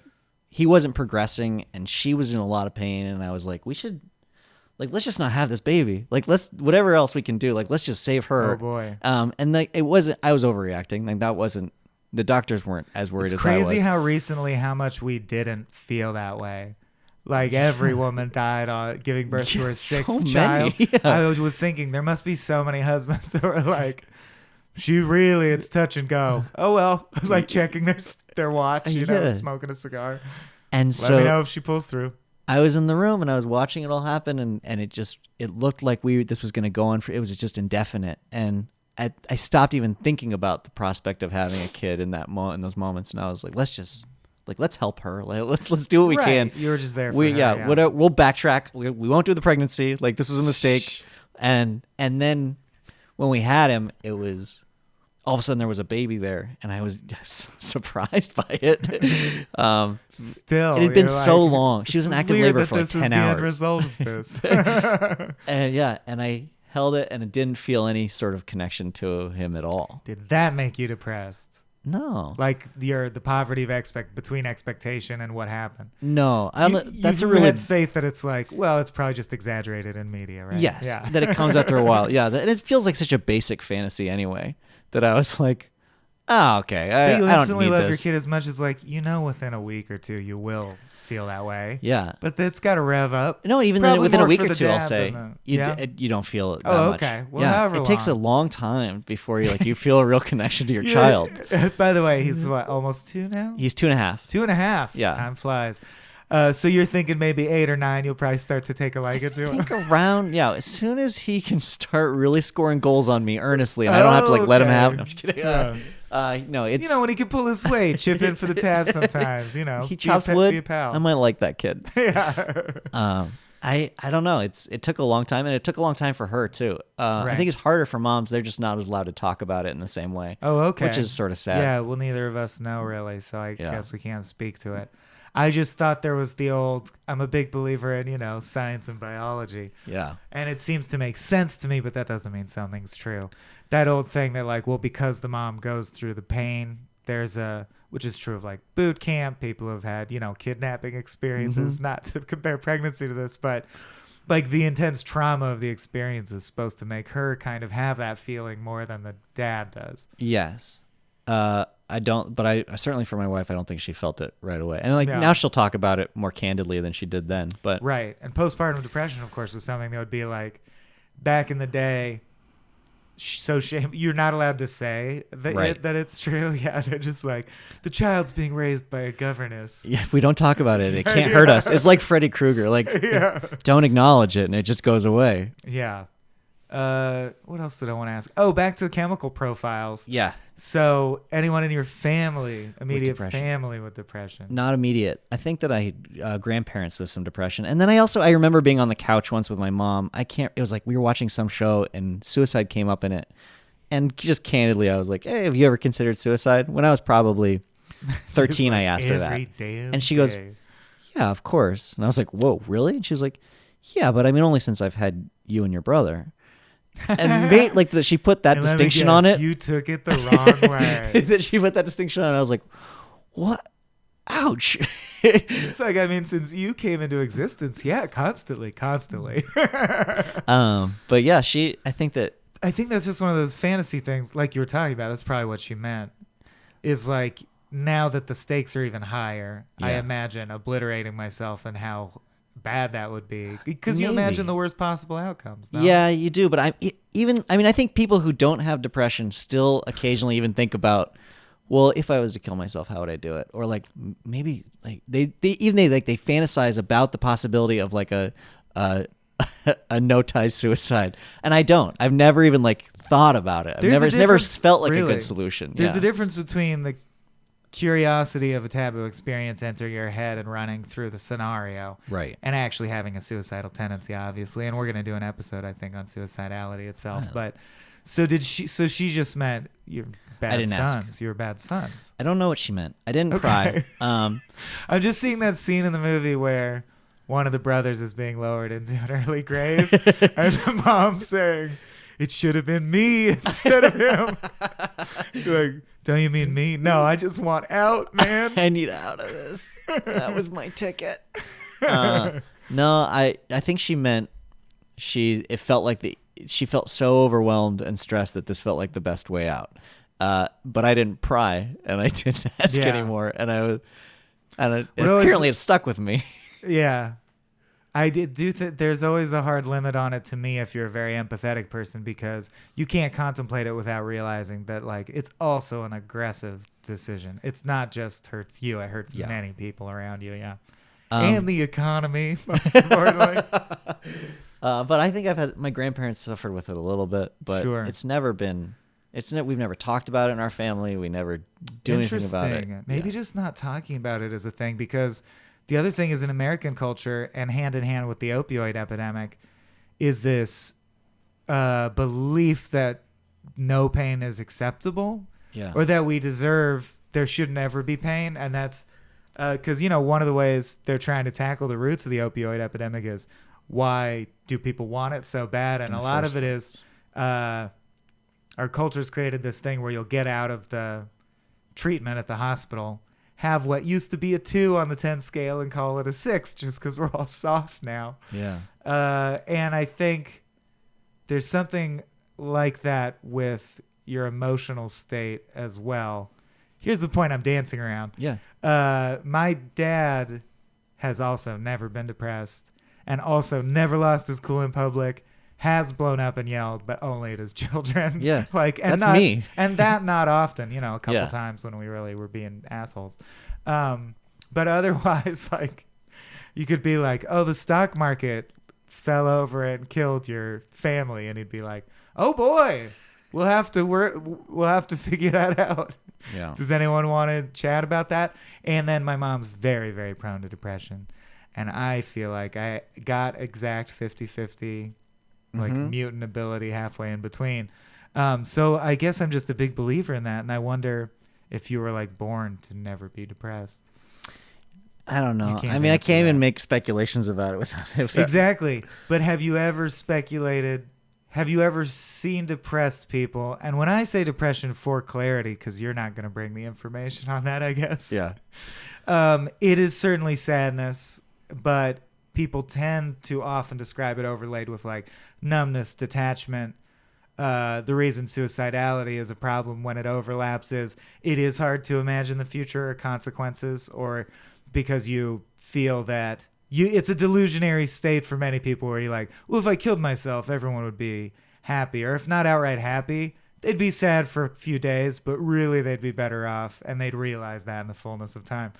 he wasn't progressing, and she was in a lot of pain, and I was like, we should. Like, let's just not have this baby. Like, whatever else we can do. Like, let's just save her. Oh boy. And like, it wasn't. I was overreacting. Like, that wasn't. The doctors weren't as worried as I was. It's crazy how much we didn't feel that way. Like every woman died on giving birth to her sixth child. Yeah. I was thinking there must be so many husbands who are like, it's touch and go. Oh well, like checking their watch, smoking a cigar. And let me know if she pulls through. I was in the room and I was watching it all happen, and it looked like this was going to go on it was just indefinite, and I stopped even thinking about the prospect of having a kid in those moments, and I was like, let's help her. Let's do what we can. You were just there for we'll backtrack. We won't do the pregnancy. Like, this was a mistake. And then when we had him, it was all of a sudden there was a baby there, and I was just surprised by it. Still, it had been so long. She was in active labor for like 10 hours. This is the end result of this. And I held it, and it didn't feel any sort of connection to him at all. Did that make you depressed? No. Like the poverty of between expectation and what happened. No. That's you a really had faith that it's like, well, it's probably just exaggerated in media, right? Yes. Yeah. That it comes after a while. Yeah. And it feels like such a basic fantasy anyway that I was like, oh, okay. I don't instantly need love this. your kid as much as like, within a week or two you will feel that way. Yeah. But it's got to rev up. No, even then within a week or two, I'll say you don't feel it that much. Oh, okay. Well, yeah. however it takes a long time before you feel a real connection to your child. By the way, he's what, almost 2 now? He's 2.5. 2.5. Yeah. Time flies. So you're thinking maybe 8 or 9, you'll probably start to take a liking to him. I think around, as soon as he can start really scoring goals on me earnestly, and I don't have to let him have it. I'm just kidding. No, it's when he can pull his weight, chip in for the tab sometimes. He chops wood. Be a pal. I might like that kid. Yeah. I don't know. It took a long time, and it took a long time for her too. Right. I think it's harder for moms. They're just not as allowed to talk about it in the same way. Oh, okay. Which is sort of sad. Yeah. Well, neither of us know really, so I guess we can't speak to it. I just thought there was the old, I'm a big believer in, science and biology. Yeah. And it seems to make sense to me, but that doesn't mean something's true. That old thing that because the mom goes through the pain, which is true of like boot camp, people who have had, kidnapping experiences, Mm-hmm. not to compare pregnancy to this, but like the intense trauma of the experience is supposed to make her kind of have that feeling more than the dad does. Yes. I don't, but I certainly for my wife, I don't think she felt it right away. And now she'll talk about it more candidly than she did then. But right. And postpartum depression, of course, was something that would be like back in the day. So you're not allowed to say that it's true. Yeah, they're just like the child's being raised by a governess. Yeah, if we don't talk about it, it can't hurt us. It's like Freddy Krueger. Like, don't acknowledge it, and it just goes away. Yeah. What else did I want to ask? Oh, back to the chemical profiles. Yeah. So anyone in your family, immediate depression. family with depression? Not immediate. I think that I had grandparents with some depression. And then I remember being on the couch once with my mom. It was like we were watching some show and suicide came up in it. And just candidly, I was like, hey, have you ever considered suicide? When I was probably 13, I asked her that. And she goes, yeah, of course. And I was like, whoa, really? And she was like, yeah, but I mean, only since I've had you and your brother. And she put that distinction on it. You took it the wrong way. That she put that distinction on it. I was like, what? Ouch. It's like, I mean, since you came into existence, constantly. But yeah, I think that's just one of those fantasy things like you were talking about. That's probably what she meant. Is like, now that the stakes are even higher, I imagine obliterating myself and how bad that would be, because you imagine the worst possible outcomes. No? Yeah, you do. But I think people who don't have depression still occasionally even think about, well, if I was to kill myself, how would I do it? Or like maybe like they fantasize about the possibility of like a no ties suicide, and I don't. I've never even thought about it. It's never felt like a good solution. There's a difference between the curiosity of a taboo experience entering your head and running through the scenario, right, and actually having a suicidal tendency, obviously. And we're going to do an episode, I think, on suicidality itself. But so she just meant you're bad sons. You were bad sons. I don't know what she meant. I didn't cry. I'm just seeing that scene in the movie where one of the brothers is being lowered into an early grave, and the mom saying, "It should have been me instead of him." Like, don't you mean me? No, I just want out, man. I need out of this. That was my ticket. No, I think she meant it felt like she felt so overwhelmed and stressed that this felt like the best way out. But I didn't pry, and I didn't ask anymore, apparently it stuck with me. Yeah. I do think there's always a hard limit on it to me if you're a very empathetic person, because you can't contemplate it without realizing that it's also an aggressive decision. It's not just hurts you, it hurts many people around you, and the economy, most importantly. But I think my grandparents suffered with it a little bit, but it's never been we've never talked about it in our family. We never do anything about it. Maybe just not talking about it is a thing, because the other thing is, in American culture, and hand in hand with the opioid epidemic, is this belief that no pain is acceptable, or that we deserve, there should never be pain. And that's because, one of the ways they're trying to tackle the roots of the opioid epidemic is, why do people want it so bad? And a lot of it is our culture's created this thing where you'll get out of the treatment at the hospital, have what used to be a 2 on the 10 scale, and call it a 6 just because we're all soft now. Yeah. And I think there's something like that with your emotional state as well. Here's the point I'm dancing around. Yeah. My dad has also never been depressed, and also never lost his cool in public, has blown up and yelled, but only at his children. Yeah. And that's me. And that not often, a couple times when we really were being assholes. But otherwise, you could be like, oh, the stock market fell over and killed your family. And he'd be like, oh boy, we'll have to figure that out. Yeah. Does anyone want to chat about that? And then my mom's very, very prone to depression. And I feel like I got exact 50-50, mutant ability halfway in between. So I guess I'm just a big believer in that. And I wonder if you were born to never be depressed. I don't know. I can't even make speculations about it without it. Exactly. But have you ever speculated? Have you ever seen depressed people? And when I say depression, for clarity, because you're not going to bring the information on that, I guess. Yeah. It is certainly sadness, but people tend to often describe it overlaid with numbness, detachment. The reason suicidality is a problem when it overlaps is it is hard to imagine the future or consequences, or because you feel that it's a delusionary state for many people where you're like, well, if I killed myself, everyone would be happy. Or if not outright happy, they'd be sad for a few days, but really they'd be better off, and they'd realize that in the fullness of time.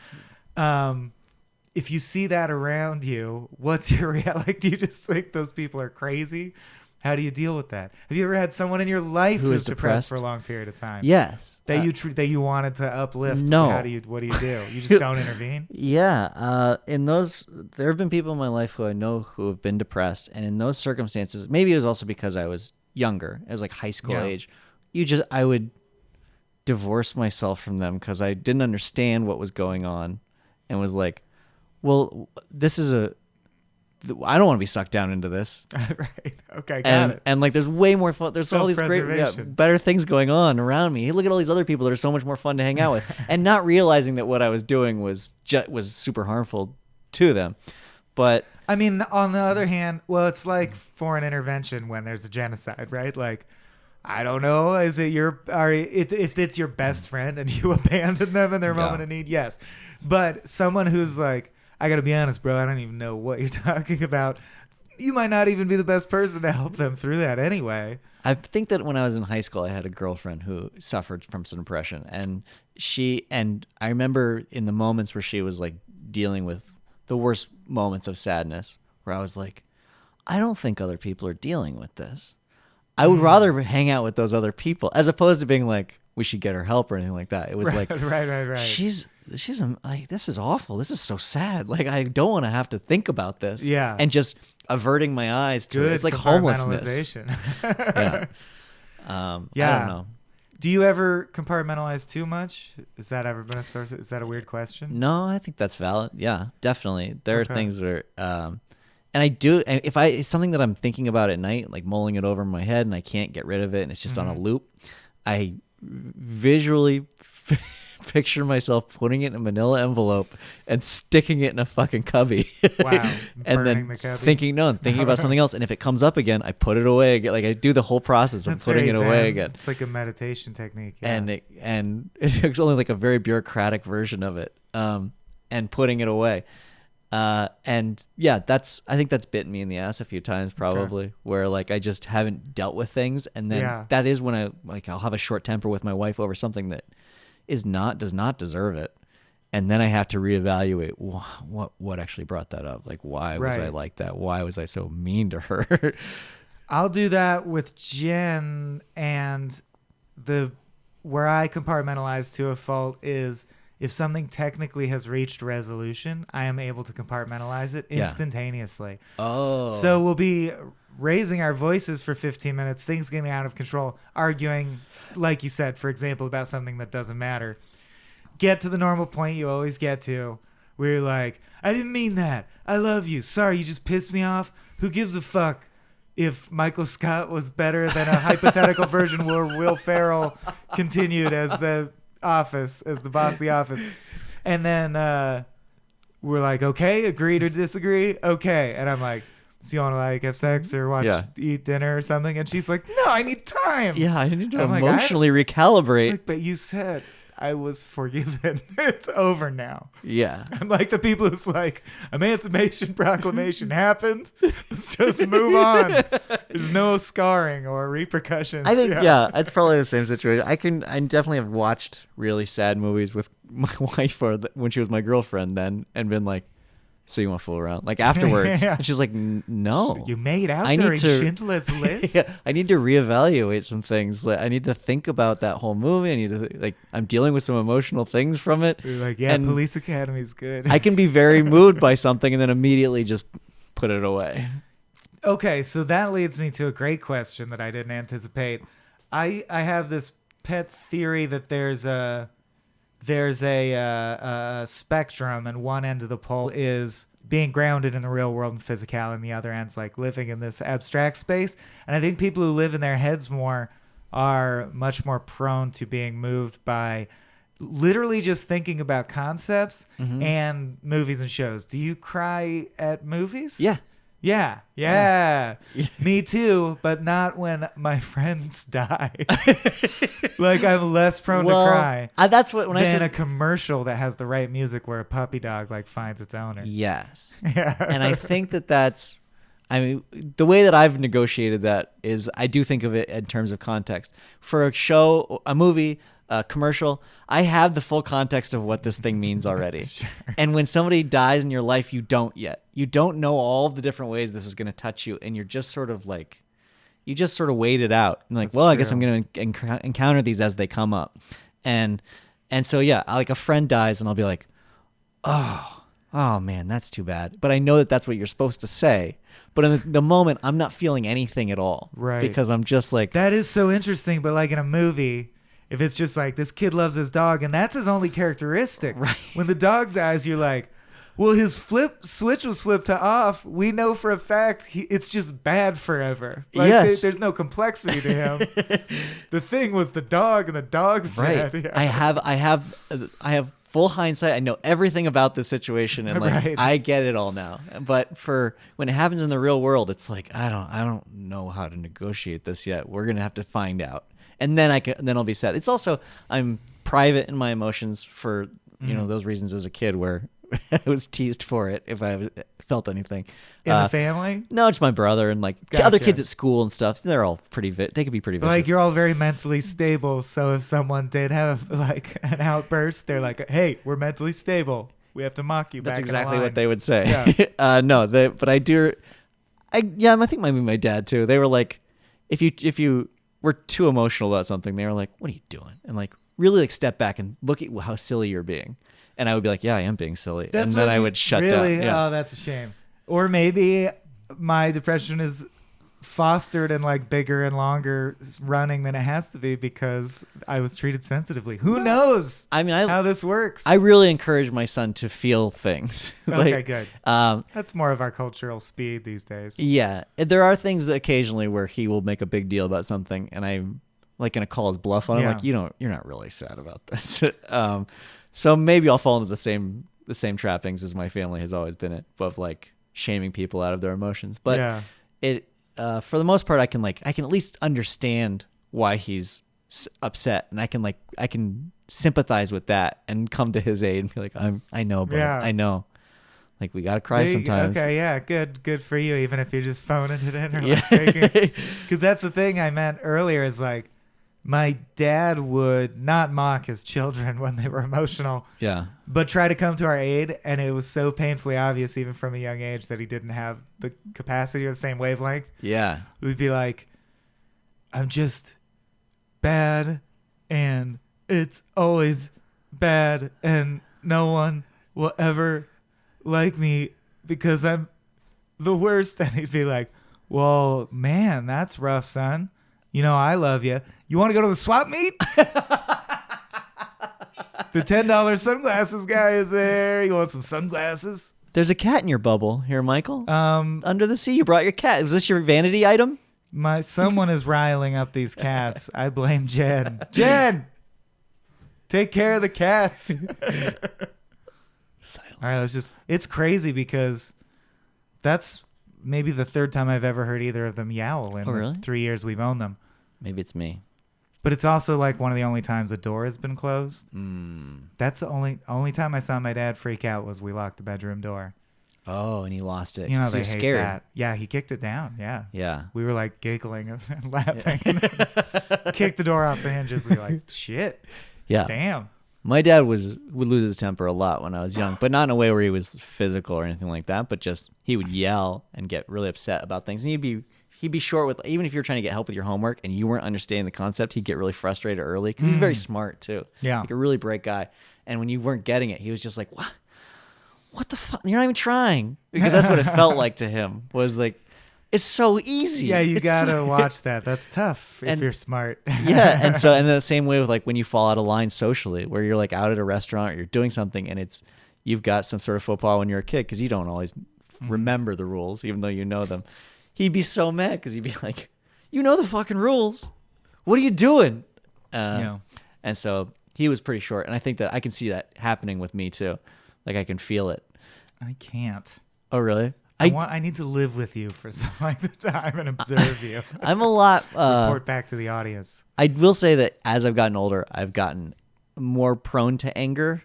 If you see that around you, what's your reality? Do you just think those people are crazy? How do you deal with that? Have you ever had someone in your life who was depressed for a long period of time? Yes. That you wanted to uplift? No. What do you do? You just don't intervene? Yeah. There have been people in my life who I know who have been depressed, and in those circumstances, maybe it was also because I was younger. It was high school age. I would divorce myself from them because I didn't understand what was going on, and was like, well, I don't want to be sucked down into this. Right. Okay. Got it. And there's way more fun. There's all these great, better things going on around me. Hey, look at all these other people that are so much more fun to hang out with, and not realizing that what I was doing was super harmful to them. But I mean, on the other hand, well, it's like foreign intervention when there's a genocide, right? I don't know. Is it if it's your best friend and you abandon them in their moment of need? Yes. But someone who's I got to be honest, bro, I don't even know what you're talking about. You might not even be the best person to help them through that anyway. I think that when I was in high school, I had a girlfriend who suffered from some depression. And I remember in the moments where she was dealing with the worst moments of sadness, where I was like, I don't think other people are dealing with this. I would rather hang out with those other people as opposed to being like, we should get her help or anything like that. It was right. She's this is awful. This is so sad. I don't want to have to think about this. Yeah. And just averting my eyes to it. It's like homelessness. Yeah. I don't know. Do you ever compartmentalize too much? Has that ever been a source? Is that a weird question? No, I think that's valid. Yeah, definitely. There are things that are, and I do, if it's something that I'm thinking about at night, mulling it over in my head and I can't get rid of it and it's just on a loop, I visually picture myself putting it in a manila envelope and sticking it in a fucking cubby. Wow. And then the cubby. thinking about something else. And if it comes up again, I put it away again. I do the whole process of putting it away again. It's like a meditation technique. Yeah. And it's only a very bureaucratic version of it. And putting it away. And yeah, I think that's bitten me in the ass a few times probably, where I just haven't dealt with things. And then that is when I'll have a short temper with my wife over something that does not deserve it. And then I have to reevaluate what actually brought that up. Why was I like that? Why was I so mean to her? I'll do that with Jen, and where I compartmentalize to a fault is if something technically has reached resolution, I am able to compartmentalize it instantaneously. Oh. So we'll be raising our voices for 15 minutes, things getting out of control, arguing, like you said, for example, about something that doesn't matter. Get to the normal point you always get to, where you're like, I didn't mean that. I love you. Sorry, you just pissed me off. Who gives a fuck if Michael Scott was better than a hypothetical version where Will Ferrell continued as the boss of the office. And then we're like, okay, agree to disagree? Okay. And I'm like, so you want to like have sex or eat dinner or something? And she's like, no, I need time. Yeah, I need to I'm emotionally recalibrate. Like, but you said I was forgiven. It's over now. Yeah. I'm like the people who's like, Emancipation Proclamation happened. Let's just move on. There's no scarring or repercussions. I think, it's probably the same situation. I definitely have watched really sad movies with my wife when she was my girlfriend then and been like, so you want to fool around? Like afterwards. Yeah. And she's like, no. You made out during Schindler's List? Yeah, I need to reevaluate some things. Like, I need to think about that whole movie. I need to, I'm dealing with some emotional things from it. You're like, yeah, and Police Academy's good. I can be very moved by something and then immediately just put it away. Okay, so that leads me to a great question that I didn't anticipate. I have this pet theory that there's a spectrum, and one end of the pole is being grounded in the real world and physical, and the other end's like living in this abstract space. And I think people who live in their heads more are much more prone to being moved by literally just thinking about concepts and movies and shows. Do you cry at movies? Yeah. Me too, but not when my friends die. Like I'm less prone to cry. That's what when I said a commercial that has the right music where a puppy dog like finds its owner. Yes. Yeah. And I think that's the way that I've negotiated that is I do think of it in terms of context. For a show, a movie, a commercial, I have the full context of what this thing means already. Sure. And when somebody dies in your life, you don't yet. You don't know all the different ways this is going to touch you, and you're just sort of like, you just sort of wait it out. And like, I guess I'm going to encounter these as they come up. And so, yeah, like a friend dies, and I'll be like, oh man, that's too bad. But I know that that's what you're supposed to say. But in the moment, I'm not feeling anything at all. Right. Because I'm just like... That is so interesting, but like in a movie... If it's just like, this kid loves his dog, and that's his only characteristic. Right. When the dog dies, you're like, well, his switch was flipped to off. We know for a fact it's just bad forever. Like, yes. There's no complexity to him. The thing was the dog, and the dog's right. dead. Yeah. I have full hindsight. I know everything about this situation, and like I get it all now. But for when it happens in the real world, it's like I don't know how to negotiate this yet. We're gonna have to find out. And then I'll be sad. It's also I'm private in my emotions for those reasons as a kid where I was teased for it if I felt anything. In the family? No, it's my brother and like other kids at school and stuff. They're all pretty they could be pretty vicious. Like you're all very mentally stable, so if someone did have like an outburst, they're like, "Hey, we're mentally stable. We have to mock you." That's back exactly in the line. what they would say. Yeah. But I do. I think maybe my dad too. They were like, if you were too emotional about something, they were like, "What are you doing?" And like really like step back and look at how silly you're being. And I would be like, "Yeah, I am being silly," and then I would shut down. Yeah. Oh, that's a shame. Or maybe my depression is fostered and like bigger and longer running than it has to be because I was treated sensitively. Who knows? I mean, how this works. I really encourage my son to feel things. Okay, good. That's more of our cultural speed these days. Yeah, there are things occasionally where he will make a big deal about something, and I'm like gonna call his bluff on him. Like, you're not really sad about this. So maybe I'll fall into the same trappings as my family has always been of like shaming people out of their emotions. But for the most part, I can at least understand why he's upset, and I can sympathize with that and come to his aid and be like, I know, bro. Yeah. I know. Like, we gotta cry sometimes. Okay, yeah, good for you. Even if you're just phoning it in, or because that's the thing I meant earlier is like, my dad would not mock his children when they were emotional, but try to come to our aid, and it was so painfully obvious, even from a young age, that he didn't have the capacity or the same wavelength. Yeah, we'd be like, "I'm just bad and it's always bad, and no one will ever like me because I'm the worst. And he'd be like, well, man, that's rough, son. You know, I love you. You want to go to the swap meet? The $10 sunglasses guy is there. You want some sunglasses? There's a cat in your bubble here, Michael. Under the sea, you brought your cat. Was this your vanity item? Someone is riling up these cats. I blame Jen. Jen, take care of the cats. Silence. All right, it's crazy because that's maybe the third time I've ever heard either of them yowl in really? the 3 years we've owned them. Maybe it's me. But it's also like one of the only times a door has been closed. That's the only time I saw my dad freak out was we locked the bedroom door. Oh, and he lost it. You know, So they he was hate scared. that. Yeah, he kicked it down. Yeah. Yeah. We were like giggling and laughing. Kicked the door off the hinges. We were like, shit. Yeah. Damn. My dad would lose his temper a lot when I was young, but not in a way where he was physical or anything like that, but just he would yell and get really upset about things. And he'd be short with, even if you're trying to get help with your homework and you weren't understanding the concept, he'd get really frustrated early because he's very smart too. Yeah. Like a really bright guy. And when you weren't getting it, he was just like, what the fuck? You're not even trying. Because that's what it felt like to him, was like, it's so easy. Yeah, you It's gotta so- watch that. That's tough if And- you're smart. Yeah, and so in the same way with like when you fall out of line socially, where you're like out at a restaurant or you're doing something and you've got some sort of faux pas when you're a kid because you don't always remember the rules even though you know them. He'd be so mad because he'd be like, you know the fucking rules. What are you doing? Yeah. And so he was pretty short, and I think that I can see that happening with me too. Like I can feel it. I can't. Oh really? I need to live with you for some like the time and observe you. I'm a lot. Report back to the audience. I will say that as I've gotten older, I've gotten more prone to anger,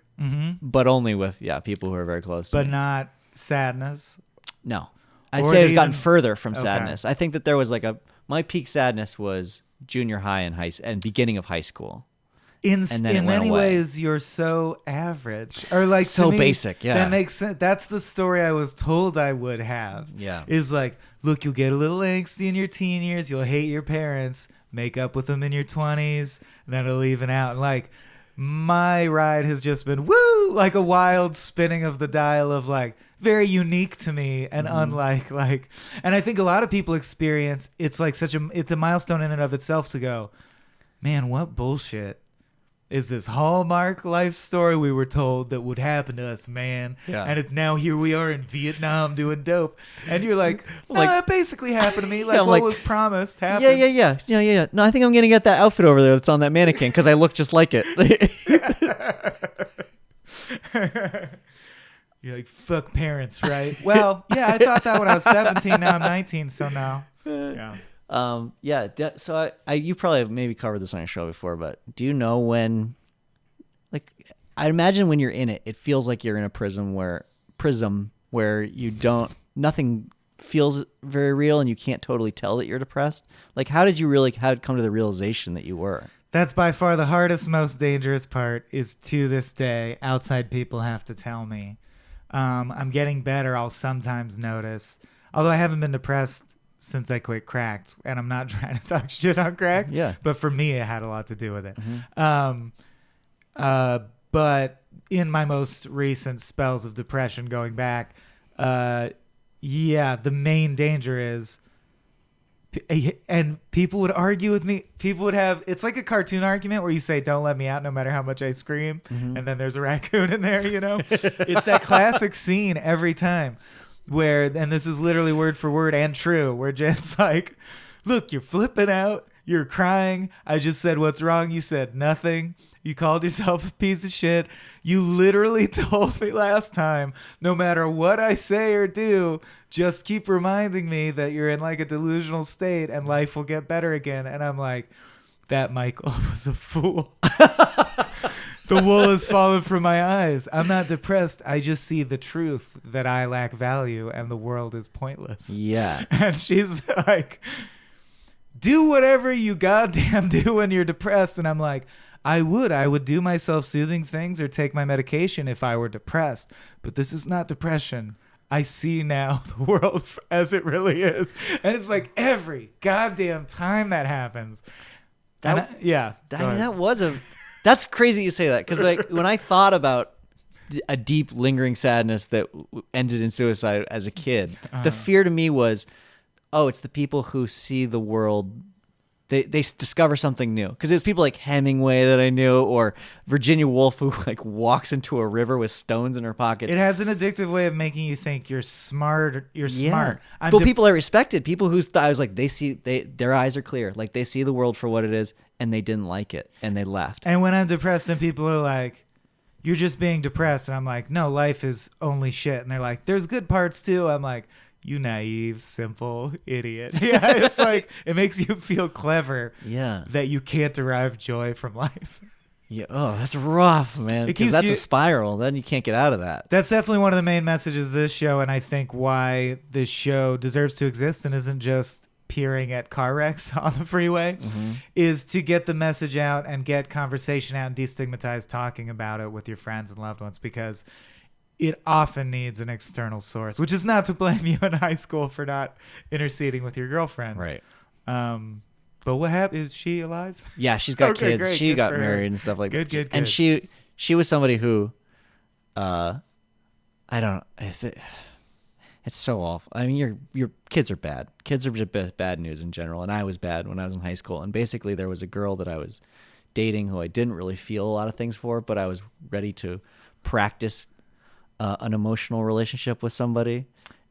but only with people who are very close to But me. not sadness. No, I'd Or say I've even- gotten further from Okay. sadness. I think that there was my peak sadness was junior high and beginning of high school. In And then it went many away. ways, you're so average, or like to So me, basic, yeah. That makes sense. That's the story I was told I would have. Yeah. Is like, look, you'll get a little angsty in your teen years. You'll hate your parents. Make up with them in your 20s, and then it'll even out. Like, my ride has just been woo, like a wild spinning of the dial of like very unique to me and unlike like. And I think a lot of people experience it's like it's a milestone in and of itself to go, man, what bullshit is this Hallmark life story we were told that would happen to us, man? Yeah. And now here we are in Vietnam doing dope. And you're like, no, that basically happened to me. Like I'm what like, was promised happened. Yeah. No, I think I'm gonna get that outfit over there that's on that mannequin because I look just like it. You're like, fuck parents, right? Well, yeah, I thought that when I was 17. Now I'm 19, so now. Yeah. So you probably have maybe covered this on your show before, but do you know when, like, I imagine when you're in it, it feels like you're in a prism where nothing feels very real and you can't totally tell that you're depressed. Like, how did you come to the realization that you were? That's by far the hardest, most dangerous part is to this day, outside people have to tell me. I'm getting better. I'll sometimes notice, although I haven't been depressed since I quit crack, and I'm not trying to talk shit on crack. Yeah. But for me, it had a lot to do with it. But in my most recent spells of depression going back, the main danger is, and people would argue with me. People would have, it's like a cartoon argument where you say, don't let me out no matter how much I scream. And then there's a raccoon in there, you know? It's that classic scene every time. Where, and this is literally word for word and true, where Jen's like, look, you're flipping out, you're crying, I just said what's wrong, you said nothing, you called yourself a piece of shit, you literally told me last time, no matter what I say or do, just keep reminding me that you're in like a delusional state and life will get better again. And I'm like, that Michael was a fool. The wool has fallen from my eyes. I'm not depressed. I just see the truth that I lack value and the world is pointless. Yeah. And she's like, do whatever you goddamn do when you're depressed. And I'm like, I would do my self-soothing things or take my medication if I were depressed. But this is not depression. I see now the world as it really is. And it's like every goddamn time that happens, That's crazy you say that, because like when I thought about a deep lingering sadness that ended in suicide as a kid, the fear to me was, oh, it's the people who see the world. They discover something new, because it was people like Hemingway that I knew, or Virginia Woolf, who like walks into a river with stones in her pockets. It has an addictive way of making you think you're smart. You're smart. But people I respected, people who I was like, their eyes are clear, like they see the world for what it is, and they didn't like it, and they left. And when I'm depressed, and people are like, "You're just being depressed," and I'm like, "No, life is only shit." And they're like, "There's good parts too." I'm like, "You naive, simple idiot." Yeah, it's like, it makes you feel clever. Yeah. That you can't derive joy from life. Yeah. Oh, that's rough, man. Because that's a spiral. Then you can't get out of that. That's definitely one of the main messages of this show, and I think why this show deserves to exist and isn't just peering at car wrecks on the freeway, is to get the message out and get conversation out and destigmatize talking about it with your friends and loved ones, because it often needs an external source, which is not to blame you in high school for not interceding with your girlfriend. Right. But what happened? Is she alive? Yeah, she's got kids. Great, she got married and stuff like that. Good. And she was somebody who, I don't. It's so awful. I mean, your kids are bad. Kids are just bad news in general. And I was bad when I was in high school. And basically, there was a girl that I was dating who I didn't really feel a lot of things for, but I was ready to practice an emotional relationship with somebody,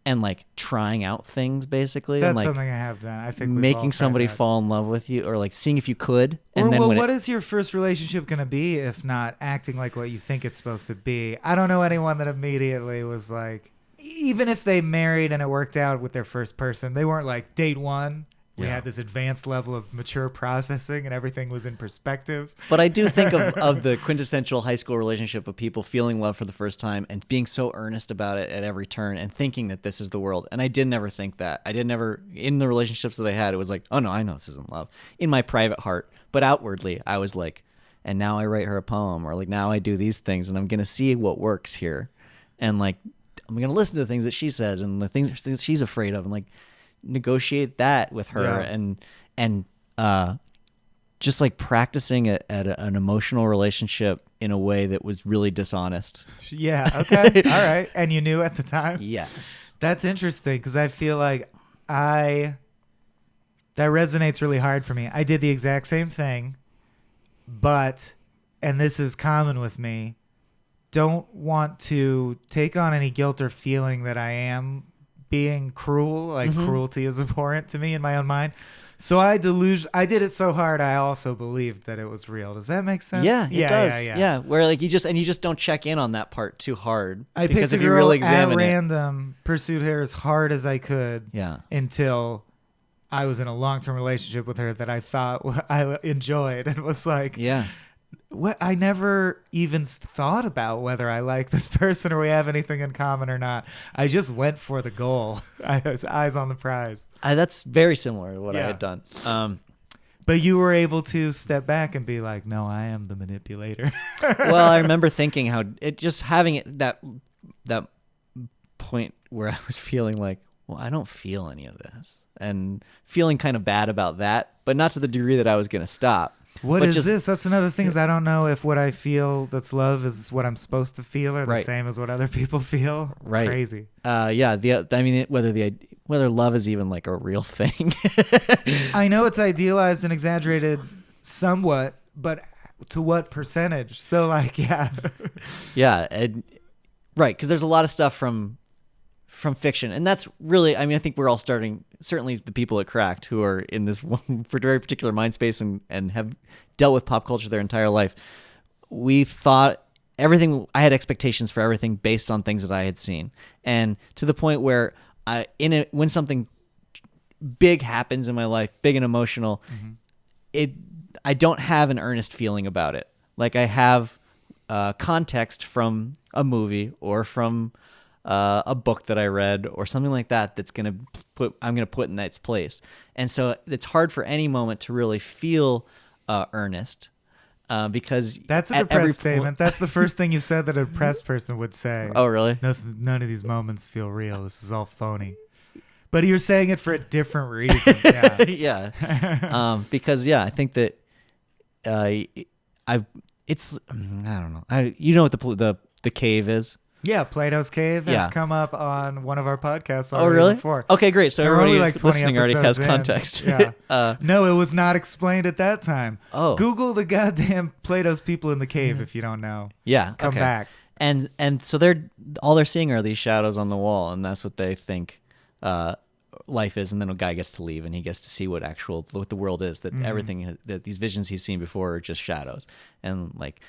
and like trying out things basically. That's and, like, something I have done. I think making somebody fall in love with you, or like seeing if you could. And or, then well, what is your first relationship going to be if not acting like what you think it's supposed to be? I don't know anyone that immediately was like, even if they married and it worked out with their first person, they weren't like date one. We had this advanced level of mature processing and everything was in perspective. But I do think of the quintessential high school relationship of people feeling love for the first time and being so earnest about it at every turn and thinking that this is the world. And I did never think that. I did never, in the relationships that I had, it was like, oh no, I know this isn't love in my private heart. But outwardly, I was like, and now I write her a poem, or like now I do these things and I'm going to see what works here. And like, I'm going to listen to the things that she says and the things that she's afraid of, and like, negotiate that with her. And just like practicing at an emotional relationship in a way that was really dishonest. Yeah. Okay. All right. And you knew at the time? Yes. That's interesting, because I feel like that resonates really hard for me. I did the exact same thing, but, and this is common with me, don't want to take on any guilt or feeling that I am being cruel. Like cruelty is abhorrent to me in my own mind. So I did it so hard I also believed that it was real. Does that make sense? Yeah, it does. Yeah. Where like you just don't check in on that part too hard. I because picked if a you girl really examine at it, random, pursued her as hard as I could. Yeah. Until I was in a long-term relationship with her that I thought I enjoyed, and was like, yeah. What, I never even thought about whether I like this person or we have anything in common or not. I just went for the goal. I was eyes on the prize. That's very similar to what I had done. But you were able to step back and be like, no, I am the manipulator. Well, I remember thinking how it just having it that point where I was feeling like, well, I don't feel any of this, and feeling kind of bad about that, but not to the degree that I was going to stop. What is this? That's another thing, is I don't know if what I feel that's love is what I'm supposed to feel, or the same as what other people feel. Right. Crazy. Yeah. I mean, whether love is even like a real thing. I know it's idealized and exaggerated somewhat, but to what percentage? So like, yeah. Yeah. Right. Because there's a lot of stuff from fiction, and that's really, I mean, I think we're all starting, certainly the people at Cracked who are in this one very particular mind space and have dealt with pop culture their entire life. We thought everything, I had expectations for everything based on things that I had seen, and to the point where when something big happens in my life, big and emotional, I don't have an earnest feeling about it. Like I have context from a movie or from a book that I read or something like that I'm gonna put in its place. And so it's hard for any moment to really feel earnest because that's a depressed statement. That's the first thing you said that a depressed person would say. Oh, really? None of these moments feel real. This is all phony. But you're saying it for a different reason. Yeah. Yeah. Because I think that I don't know. You know what the cave is? Yeah, Plato's Cave has Yeah. come up on one of our podcasts Oh, already really? before. Okay, great. So We're everybody only like 20 listening already has episodes in. context. Yeah. No, it was not explained at that time. Oh. Google the goddamn Plato's people in the cave if you don't know. Yeah. Come okay. back. And so all they're seeing are these shadows on the wall, and that's what they think life is. And then a guy gets to leave, and he gets to see what the world is. That everything that these visions he's seen before are just shadows. And like,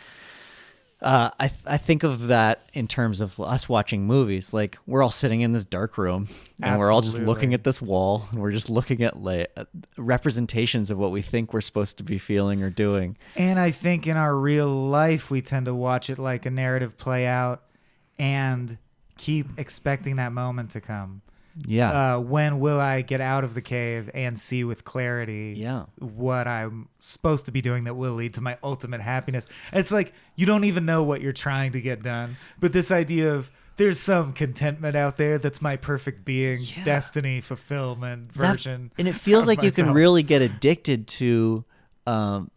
I think of that in terms of us watching movies. Like, we're all sitting in this dark room, and we're all just looking at this wall, and we're just looking at representations of what we think we're supposed to be feeling or doing. And I think in our real life, we tend to watch it like a narrative play out and keep expecting that moment to come. Yeah. When will I get out of the cave and see with clarity what I'm supposed to be doing that will lead to my ultimate happiness? It's like you don't even know what you're trying to get done. But this idea of there's some contentment out there that's my perfect being, destiny, fulfillment version. And it feels like myself. You can really get addicted to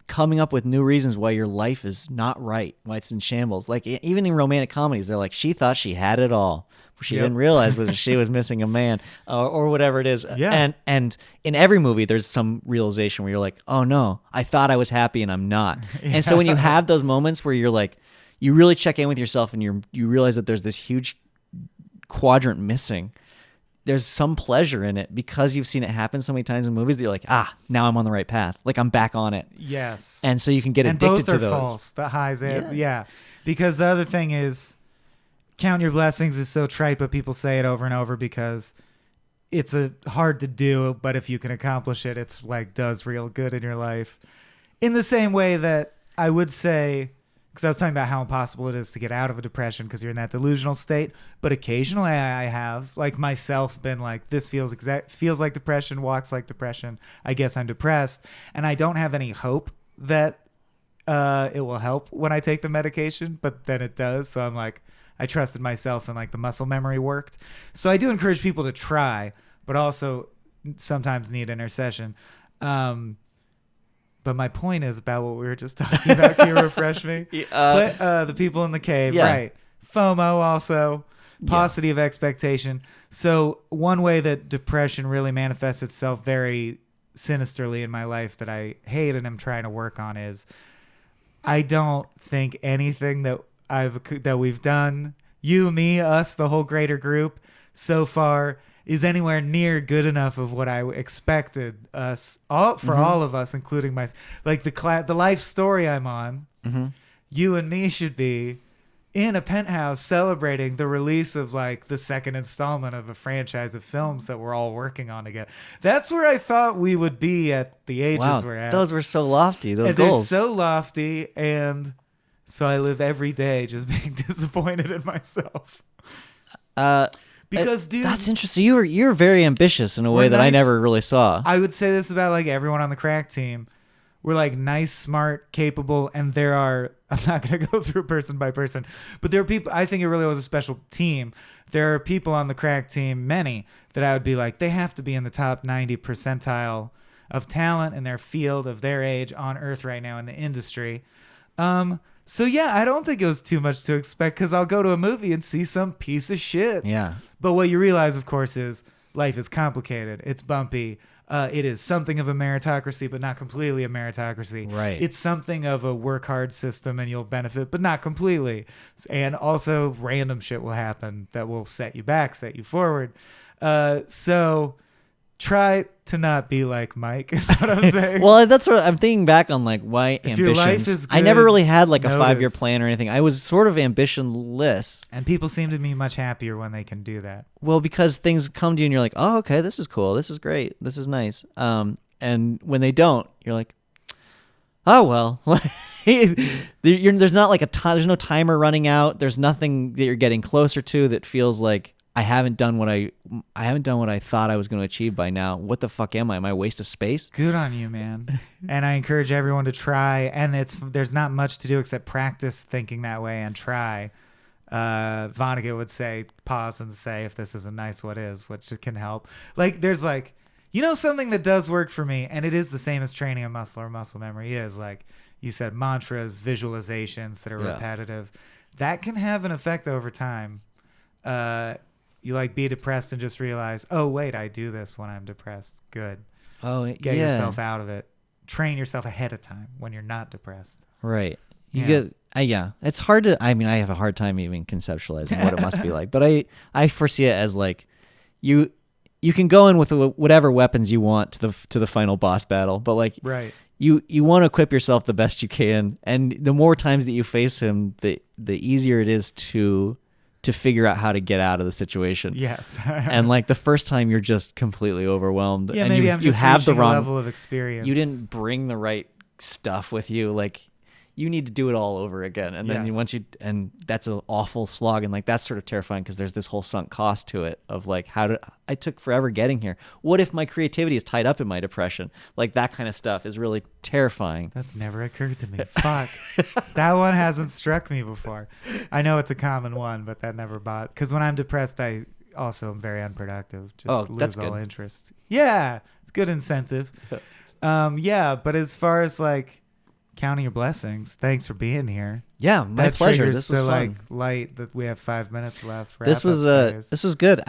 coming up with new reasons why your life is not right, why it's in shambles. Like even in romantic comedies, they're like, she thought she had it all. She didn't realize was she was missing a man or whatever it is. Yeah. And in every movie, there's some realization where you're like, oh no, I thought I was happy and I'm not. And so when you have those moments where you're like, you really check in with yourself and you realize that there's this huge quadrant missing. There's some pleasure in it because you've seen it happen so many times in movies that you're like, now I'm on the right path. Like I'm back on it. Yes. And so you can get addicted to those. And both are false. The highs and because the other thing is, count your blessings is so trite, but people say it over and over because it's hard to do, but if you can accomplish it, it's like does real good in your life. In the same way that I would say, because I was talking about how impossible it is to get out of a depression because you're in that delusional state, but occasionally I have, like myself, been like, this feels like depression, walks like depression. I guess I'm depressed, and I don't have any hope that it will help when I take the medication, but then it does. So I'm like, I trusted myself and like the muscle memory worked. So I do encourage people to try, but also sometimes need intercession. But my point is about what we were just talking about. Can you refresh me? The people in the cave, right. FOMO also, paucity of expectation. So one way that depression really manifests itself very sinisterly in my life that I hate and I'm trying to work on is I don't think anything that we've done, you, me, us, the whole greater group so far is anywhere near good enough of what I expected us all of us, including like the life story I'm on. You and me should be in a penthouse celebrating the release of like the second installment of a franchise of films that we're all working on together. That's where I thought we would be at the ages we're at. Those were so lofty. Those goals. They're so lofty, and so I live every day just being disappointed in myself. Because, dude, that's interesting. You're very ambitious in a way that I never really saw. I would say this about like everyone on the crack team. We're like nice, smart, capable, and I'm not going to go through person by person, but there are people, I think it really was a special team. There are people on the crack team, many, that I would be like, they have to be in the top 90 percentile of talent in their field of their age on Earth right now in the industry. So yeah, I don't think it was too much to expect because I'll go to a movie and see some piece of shit. Yeah. But what you realize, of course, is life is complicated. It's bumpy. It is something of a meritocracy, but not completely a meritocracy. Right. It's something of a work hard system and you'll benefit, but not completely. And also random shit will happen that will set you back, set you forward. So try to not be like Mike is what I'm saying. Well, that's what I'm thinking back on, like why if ambitions. Your life is good, I never really had like a 5-year notice. plan or anything. I was sort of ambitionless. And people seem to be much happier when they can do that. Well, because things come to you and you're like, oh, okay, this is cool. This is great. This is nice. And when they don't, you're like, oh, well, there's not like there's no timer running out. There's nothing that you're getting closer to that feels like I haven't done what I thought I was going to achieve by now. What the fuck am I? Am I a waste of space? Good on you, man. And I encourage everyone to try. And there's not much to do except practice thinking that way and try. Vonnegut would say, pause and say, if this isn't nice, what is? Which can help. Like, there's like, something that does work for me, and it is the same as training a muscle or muscle memory is like, you said mantras, visualizations that are Yeah. repetitive. That can have an effect over time. You like be depressed and just realize, oh, wait, I do this when I'm depressed. Good. Oh, Get yourself out of it. Train yourself ahead of time when you're not depressed. Right. You Yeah. get, it's hard to, I mean, I have a hard time even conceptualizing what it must be like, but I foresee it as like you can go in with whatever weapons you want to the final boss battle, but like Right. you want to equip yourself the best you can. And the more times that you face him, the easier it is to figure out how to get out of the situation. Yes. And like the first time you're just completely overwhelmed. Yeah, and maybe you, I'm you just have the reaching a wrong level of experience. You didn't bring the right stuff with you. Like you need to do it all over again. And then Yes. and that's an awful slog. And like, that's sort of terrifying because there's this whole sunk cost to it of like, I took forever getting here. What if my creativity is tied up in my depression? Like that kind of stuff is really terrifying. That's never occurred to me. Fuck. That one hasn't struck me before. I know it's a common one, but that never bothered. Because when I'm depressed, I also am very unproductive. Just that's lose all good. interest. Yeah. Good incentive. Yeah. But as far as like counting your blessings, thanks for being here. Yeah, my That pleasure. triggers This was the, fun. like light that we have 5 minutes left. This was wrap-up phase. this was good.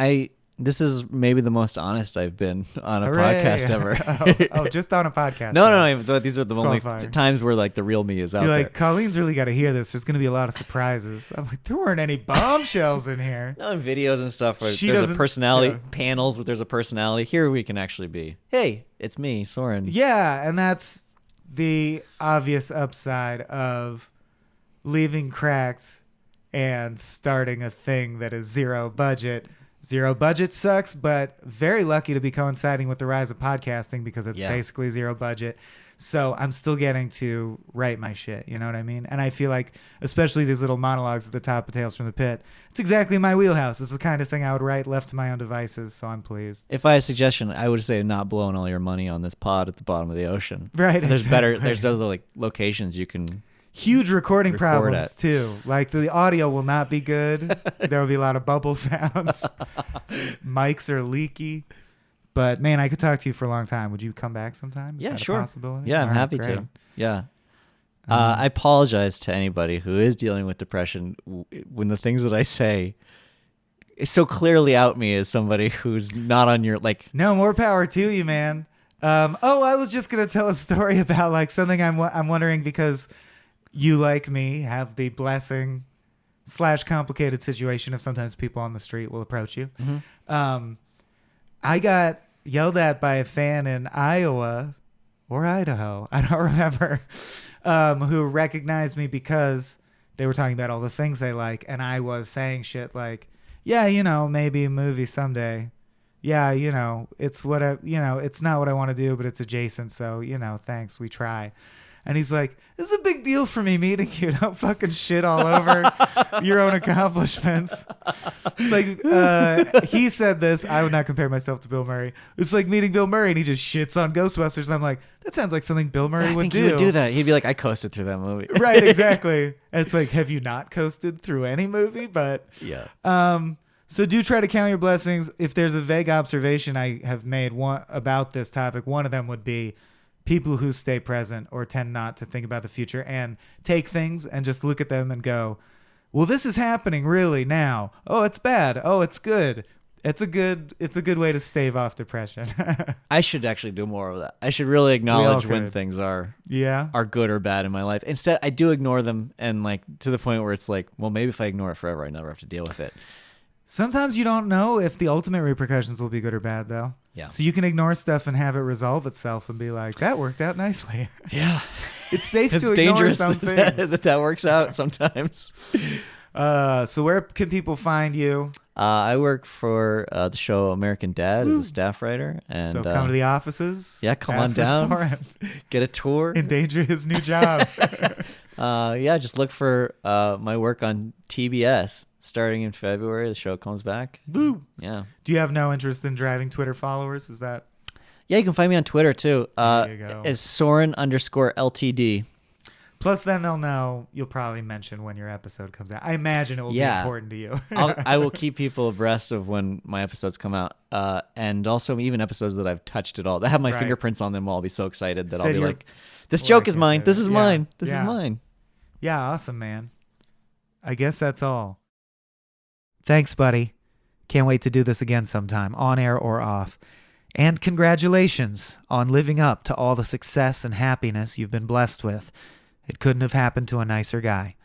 This is maybe the most honest I've been on a Hooray. podcast ever. Just on a podcast. No. These are the only qualifying. times where like the real me is out You're there. like, Colleen's really got to hear this. There's going to be a lot of surprises. I'm like, there weren't any bombshells in here. No, in videos and stuff where She there's a doesn't- personality, yeah. panels where there's a personality. Here we can actually be, hey, it's me, Soren. Yeah, and that's the obvious upside of leaving Cracked and starting a thing that is zero budget. Zero budget sucks, but very lucky to be coinciding with the rise of podcasting because it's basically zero budget. So I'm still getting to write my shit. You know what I mean? And I feel like, especially these little monologues at the top of Tales from the Pit, it's exactly my wheelhouse. It's the kind of thing I would write left to my own devices. So I'm pleased. If I had a suggestion, I would say not blowing all your money on this pod at the bottom of the ocean. Right. There's exactly. there's other like locations you can. Huge recording Record problems at. too. Like the audio will not be good. There will be a lot of bubble sounds. Mics are leaky. But man, I could talk to you for a long time. Would you come back sometime? Is Yeah, that sure. A possibility? Yeah, I'm All right, happy great. to. Yeah. I apologize to anybody who is dealing with depression when the things that I say so clearly out me as somebody who's not on your like. No, more power to you, man. I was just gonna tell a story about like something I'm wondering because you, like me, have the blessing / complicated situation of sometimes people on the street will approach you. Mm-hmm. I got yelled at by a fan in Iowa or Idaho, I don't remember, who recognized me because they were talking about all the things they like, and I was saying shit like, yeah, maybe a movie someday. Yeah, it's what it's not what I want to do, but it's adjacent, so, thanks, we try. And he's like, this is a big deal for me meeting you. Don't fucking shit all over your own accomplishments. It's like, he said this. I would not compare myself to Bill Murray. It's like meeting Bill Murray and he just shits on Ghostbusters. I'm like, that sounds like something Bill Murray I would think do. he would do that. He'd be like, I coasted through that movie. Right, exactly. And it's like, have you not coasted through any movie? But Yeah. so do try to count your blessings. If there's a vague observation I have made about this topic, one of them would be people who stay present or tend not to think about the future and take things and just look at them and go, well, this is happening really now. Oh, it's bad. Oh, it's good. It's a good way to stave off depression. I should actually do more of that. I should really acknowledge when could. things are Yeah. good or bad in my life. Instead, I do ignore them and like to the point where it's like, well, maybe if I ignore it forever, I never have to deal with it. Sometimes you don't know if the ultimate repercussions will be good or bad, though. Yeah. So you can ignore stuff and have it resolve itself and be like, that worked out nicely. Yeah. It's safe It's to ignore dangerous some things. that works out sometimes. So where can people find you? I work for the show American Dad as a staff writer. And So come to the offices. yeah, come ask on for down. Soren. get a tour. Endanger his new job. Yeah, just look for my work on TBS. Starting in February, the show comes back. Boo. Yeah. Do you have no interest in driving Twitter followers? Is that? Yeah, you can find me on Twitter too. There you go. As Soren _LTD. Plus, then they'll know. You'll probably mention when your episode comes out. I imagine it will be important to you. I will keep people abreast of when my episodes come out, and also even episodes that I've touched at all that have my fingerprints on them. I'll be so excited that I'll be like, "This joke is mine. This is mine. This is mine." Yeah, awesome, man. I guess that's all. Thanks, buddy. Can't wait to do this again sometime, on air or off. And congratulations on living up to all the success and happiness you've been blessed with. It couldn't have happened to a nicer guy.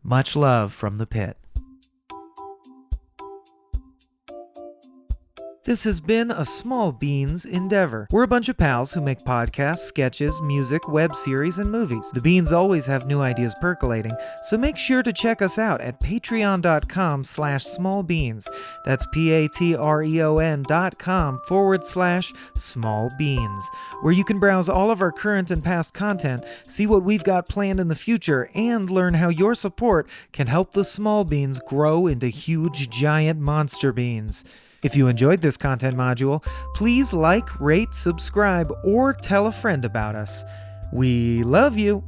Much love from the pit. This has been a Small Beans endeavor. We're a bunch of pals who make podcasts, sketches, music, web series, and movies. The Beans always have new ideas percolating, so make sure to check us out at patreon.com/smallbeans. That's patreon.com/smallbeans, where you can browse all of our current and past content, see what we've got planned in the future, and learn how your support can help the small beans grow into huge, giant monster beans. If you enjoyed this content module, please like, rate, subscribe, or tell a friend about us. We love you.